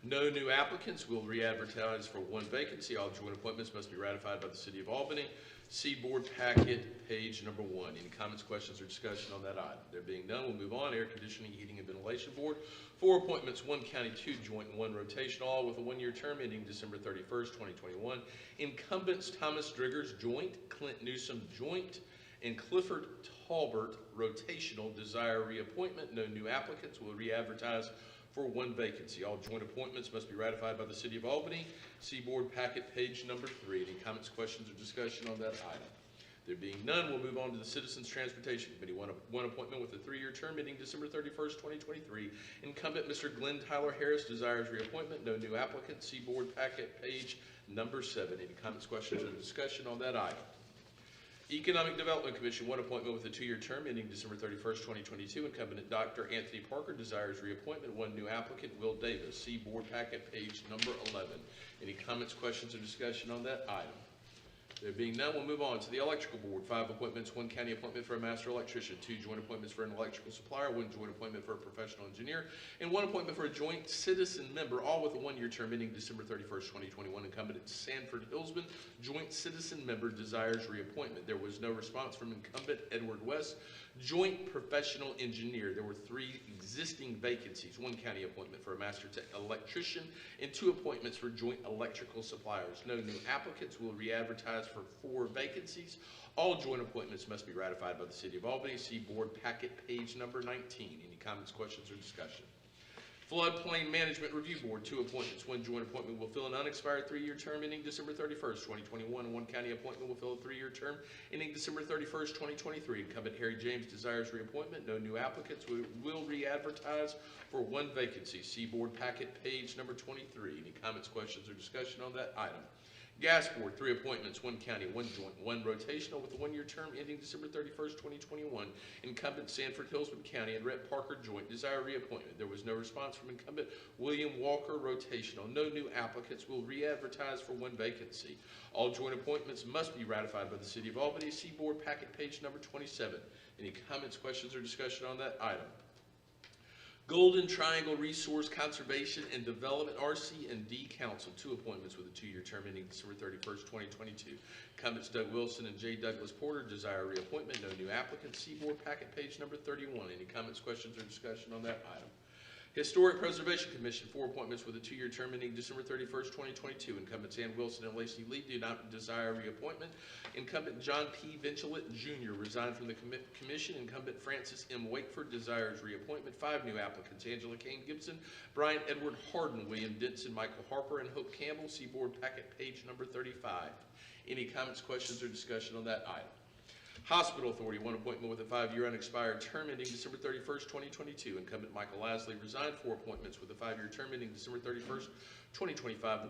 No new applicants. Will re-advertise for one vacancy. All joint appointments must be ratified by the City of Albany. See Board Packet, page number 1. Any comments, questions, or discussion on that item? There being none, we'll move on. Air Conditioning, Heating, and Ventilation Board. 4 appointments, 1 county, 2 joint, and 1 rotational, all with a 1-year term ending December 31st, 2021. Incumbents Thomas Driggers, joint, Clint Newsom, joint, and Clifford Talbert, rotational, desire reappointment. No new applicants. Will re-advertise for 1 vacancy. All joint appointments must be ratified by the City of Albany. See Board Packet, page number 3. Any comments, questions, or discussion on that item? There being none, we'll move on to the Citizens Transportation Committee. One appointment with a 3-year term ending December 31st, 2023. Incumbent Mr. Glenn Tyler Harris desires reappointment. No new applicants. See Board Packet, page number 7. Any comments, questions, or discussion on that item? Economic Development Commission, 1 appointment with a 2-year term ending December 31st, 2022. Incumbent Dr. Anthony Parker desires reappointment. 1 new applicant, Will Davis. See Board Packet, page number 11. Any comments, questions, or discussion on that item? There being none, we'll move on to the Electrical Board. 5 appointments, 1 county appointment for a master electrician, 2 joint appointments for an electrical supplier, 1 joint appointment for a professional engineer, and 1 appointment for a joint citizen member, all with a 1-year term ending December 31st, 2021. Incumbent Sanford Hillsman, joint citizen member, desires reappointment. There was no response from incumbent Edward West, joint professional engineer. There were 3 existing vacancies, 1 county appointment for a master tech electrician, and 2 appointments for joint electrical suppliers. No new applicants. Will re-advertise for 4 vacancies. All joint appointments must be ratified by the City of Albany. See Board Packet, page number 19. Any comments, questions, or discussion? Floodplain Management Review Board, 2 appointments. 1 joint appointment will fill an unexpired 3-year term ending December 31st, 2021. And 1 county appointment will fill a 3-year term ending December 31st, 2023. Incumbent Harry James desires reappointment. No new applicants. We will re-advertise for 1 vacancy. See Board Packet, page number 23. Any comments, questions, or discussion on that item? Gas Board, 3 appointments, 1 county, 1 joint, 1 rotational with a 1-year term ending December 31st, 2021. Incumbent Sanford Hillsman County and Rhett Parker joint, desire reappointment. There was no response from incumbent William Walker, rotational. No new applicants. Will re-advertise for 1 vacancy. All joint appointments must be ratified by the City of Albany. See Board Packet, page number 27. Any comments, questions, or discussion on that item? Golden Triangle Resource Conservation and Development, RC&D Council, 2 appointments with a 2-year term ending December 31st, 2022. Incumbents Doug Wilson and J. Douglas Porter desire reappointment. No new applicants. See Board Packet, page number 31. Any comments, questions, or discussion on that item? Historic Preservation Commission, 4 appointments with a 2-year term ending December 31st, 2022. Incumbents Ann Wilson and Lacey Lee do not desire reappointment. Incumbent John P. Vincilet Jr. resigned from the commission. Incumbent Francis M. Wakeford desires reappointment. 5 new applicants: Angela Kane Gibson, Brian Edward Harden, William Denson, Michael Harper, and Hope Campbell. See Board Packet, page number 35. Any comments, questions, or discussion on that item? Hospital Authority, 1 appointment with a 5-year unexpired term ending December 31st, 2022. Incumbent Michael Lasley resigned. 4 appointments with a 5-year term ending December 31st, 2025.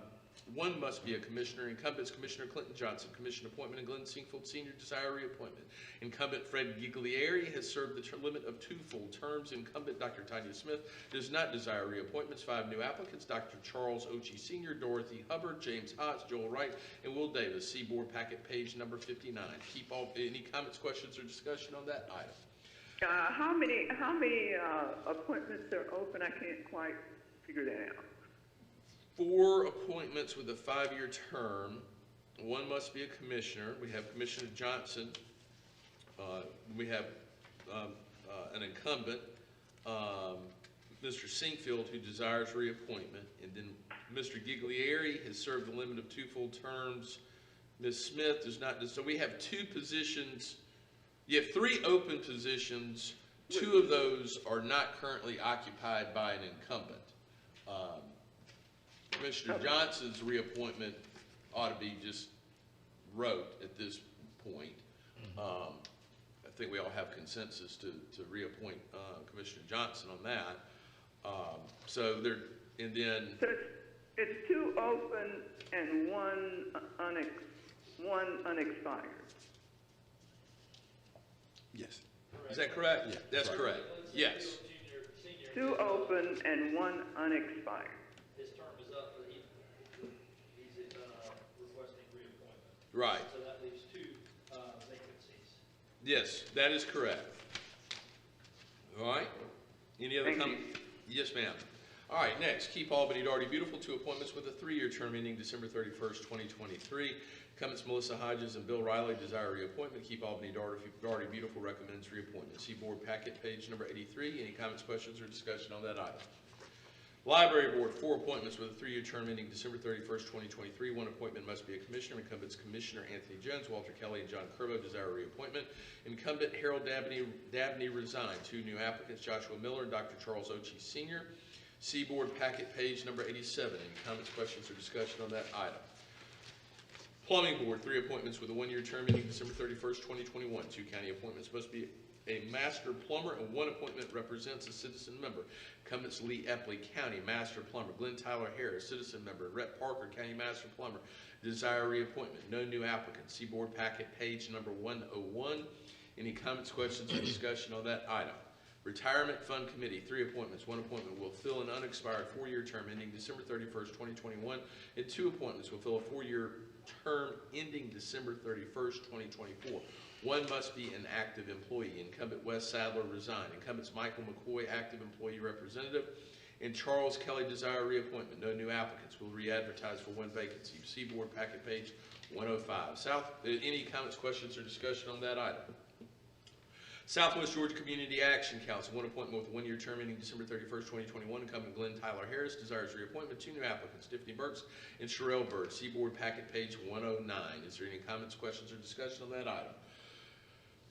1 must be a commissioner. Incumbents Commissioner Clinton Johnson, commission appointment, and Glenn Singfield Sr. desire reappointment. Incumbent Fred Giglieri has served the limit of 2 full terms. Incumbent Dr. Tanya Smith does not desire reappointments. 5 new applicants: Dr. Charles Ochi Sr., Dorothy Hubbard, James Hotz, Joel Wright, and Will Davis. See Board Packet, page number 59. Any comments, questions, or discussion on that item? How many appointments are open? I can't quite figure that out. 4 appointments with a 5-year term. 1 must be a commissioner. We have Commissioner Johnson. We have an incumbent, Mr. Singfield, who desires reappointment. And then Mr. Giglieri has served the limit of 2 full terms. Ms. Smith does not. So we have 2 positions. You have 3 open positions. 2 of those are not currently occupied by an incumbent. Commissioner Johnson's reappointment ought to be just wrote at this point. I think we all have consensus to reappoint Commissioner Johnson on that. So there, and then, So it's two open and one unexpired. Yes. is that correct? Yeah, That's right. correct. Yes. Two open and one unexpired. His term is up, but he's requesting reappointment. Right. So that leaves two vacancies. Yes, that is correct. All right. Any other Thank comments? Yes, ma'am. All right, next, Keep Albany Darty Beautiful, 2 appointments with a 3-year term ending December 31st, 2023. Incumbents Melissa Hodges and Bill Riley desire reappointment. Keep Albany Darty Beautiful recommends reappointment. See board packet page number 83. Any comments, questions, or discussion on that item? Library Board, 4 appointments with a 3-year term ending December 31st, 2023. 1 appointment must be a commissioner. Incumbents Commissioner Anthony Jones, Walter Kelly, and John Curbo desire reappointment. Incumbent Harold Dabney resigned. 2 new applicants, Joshua Miller and Dr. Charles Ochi Sr. See board packet page number 87. Any comments, questions, or discussion on that item? Plumbing Board, 3 appointments with a 1-year term ending December 31st, 2021. 2 county appointments must be a master plumber, and 1 appointment represents a citizen member. Incumbents Lee Epley, County Master Plumber. Glenn Tyler Harris, citizen member. Rhett Parker, County Master Plumber, desire reappointment. No new applicants. See board packet page number 101. Any comments, questions, or discussion on that item? Retirement Fund Committee, 3 appointments. 1 appointment will fill an unexpired 4-year term ending December 31st, 2021, and 2 appointments will fill a 4-year term ending December 31st, 2024. 1 must be an active employee. Incumbent Wes Sadler resigned. Incumbents Michael McCoy, active employee representative, and Charles Kelly desire reappointment. No new applicants. Will re-advertise for 1 vacancy. See board packet page 105. Any comments, questions, or discussion on that item? Southwest Georgia Community Action Council, 1 appointment with a 1-year term ending December 31st, 2021. Incumbent Glenn Tyler Harris desires reappointment. 2 new applicants, Tiffany Burks and Sherelle Bird. See board packet page 109. Is there any comments, questions, or discussion on that item?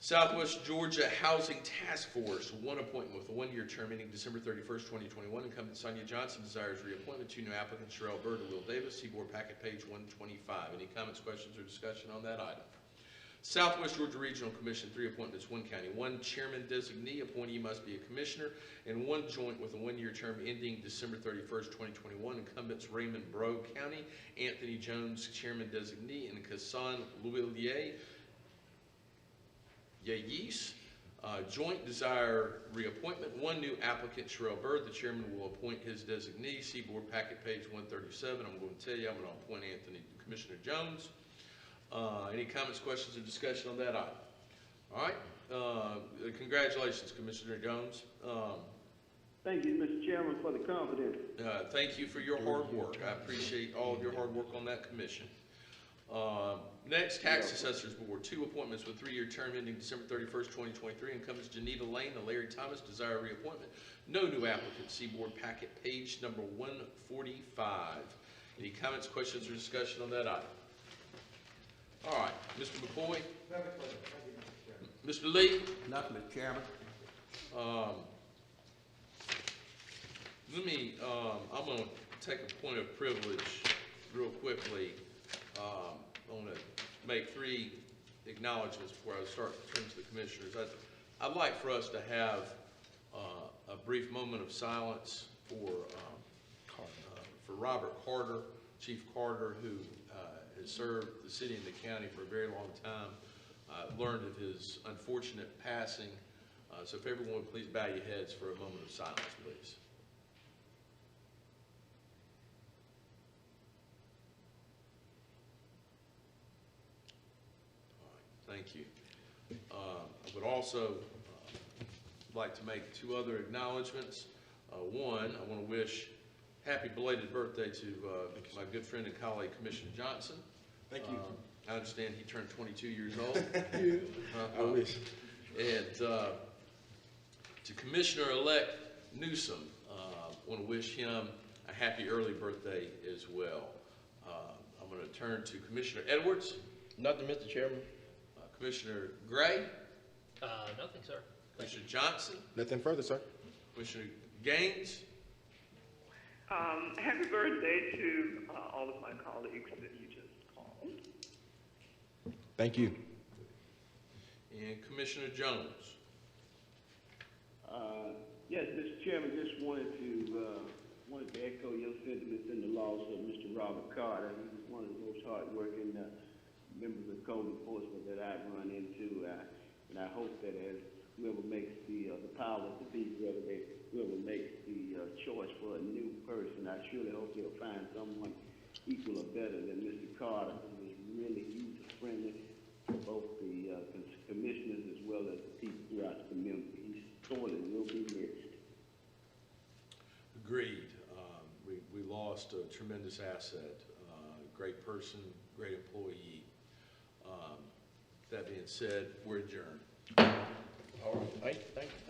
Southwest Georgia Housing Task Force, 1 appointment with a 1-year term ending December 31st, 2021. Incumbent Sonia Johnson desires reappointment. 2 new applicants, Sherelle Bird and Will Davis. See board packet page 125. Any comments, questions, or discussion on that item? Southwest Georgia Regional Commission, 3 appointments, 1 county. 1 chairman designee, appointee must be a commissioner, and 1 joint with a 1-year term ending December 31st, 2021. Incumbents Raymond Bro County, Anthony Jones, chairman designee, and Kassan Louillier Yayis. Joint desire reappointment. 1 new applicant, Sherelle Bird. The chairman will appoint his designee. See board packet page 137. I'm going to tell you, I'm going to appoint Commissioner Jones. Any comments, questions, or discussion on that item? All right. Congratulations, Commissioner Jones. Thank you, Mr. Chairman, for the confidence. Thank you for your hard work. I appreciate all of your hard work on that commission. Next, Tax Assessors Board, 2 appointments with 3-year term ending December 31st, 2023. Incumbents Geneva Lane and Larry Thomas desire reappointment. No new applicants. See board packet page number 145. Any comments, questions, or discussion on that item? All right, Mr. McCoy. Mr. Lee. Nothing, Mr. Chairman. I'm going to take a point of privilege real quickly. I want to make 3 acknowledgments before I start in terms of the commissioners. I'd like for us to have a brief moment of silence for Robert Carter, Chief Carter, who has served the city and the county for a very long time. Learned of his unfortunate passing. So if everyone would please bow your heads for a moment of silence, please. All right, thank you. I would also like to make 2 other acknowledgments. 1, I want to wish happy belated birthday to my good friend and colleague, Commissioner Johnson. Thank you. I understand he turned 22 years old. I wish. And to Commissioner-elect Newsom, I want to wish him a happy early birthday as well. I'm going to turn to Commissioner Edwards. Nothing, Mr. Chairman. Commissioner Gray. Nothing, sir. Commissioner Johnson. Nothing further, sir. Commissioner Gaines. Happy birthday to all of my colleagues that you just called. Thank you. And Commissioner Jones. Yes, Mr. Chairman, just wanted to echo your sentiments in the loss of Mr. Robert Carter. He was one of the most hardworking members of code enforcement that I've run into, and I hope that as whoever makes the powers to be, whoever makes the choice for a new person, I surely hope they'll find someone equal or better than Mr. Carter, who was really user-friendly for both the commissioners as well as the people throughout the community. He sorely will be missed. Agreed. We lost a tremendous asset, great person, great employee. That being said, we're adjourned. All right, thank you.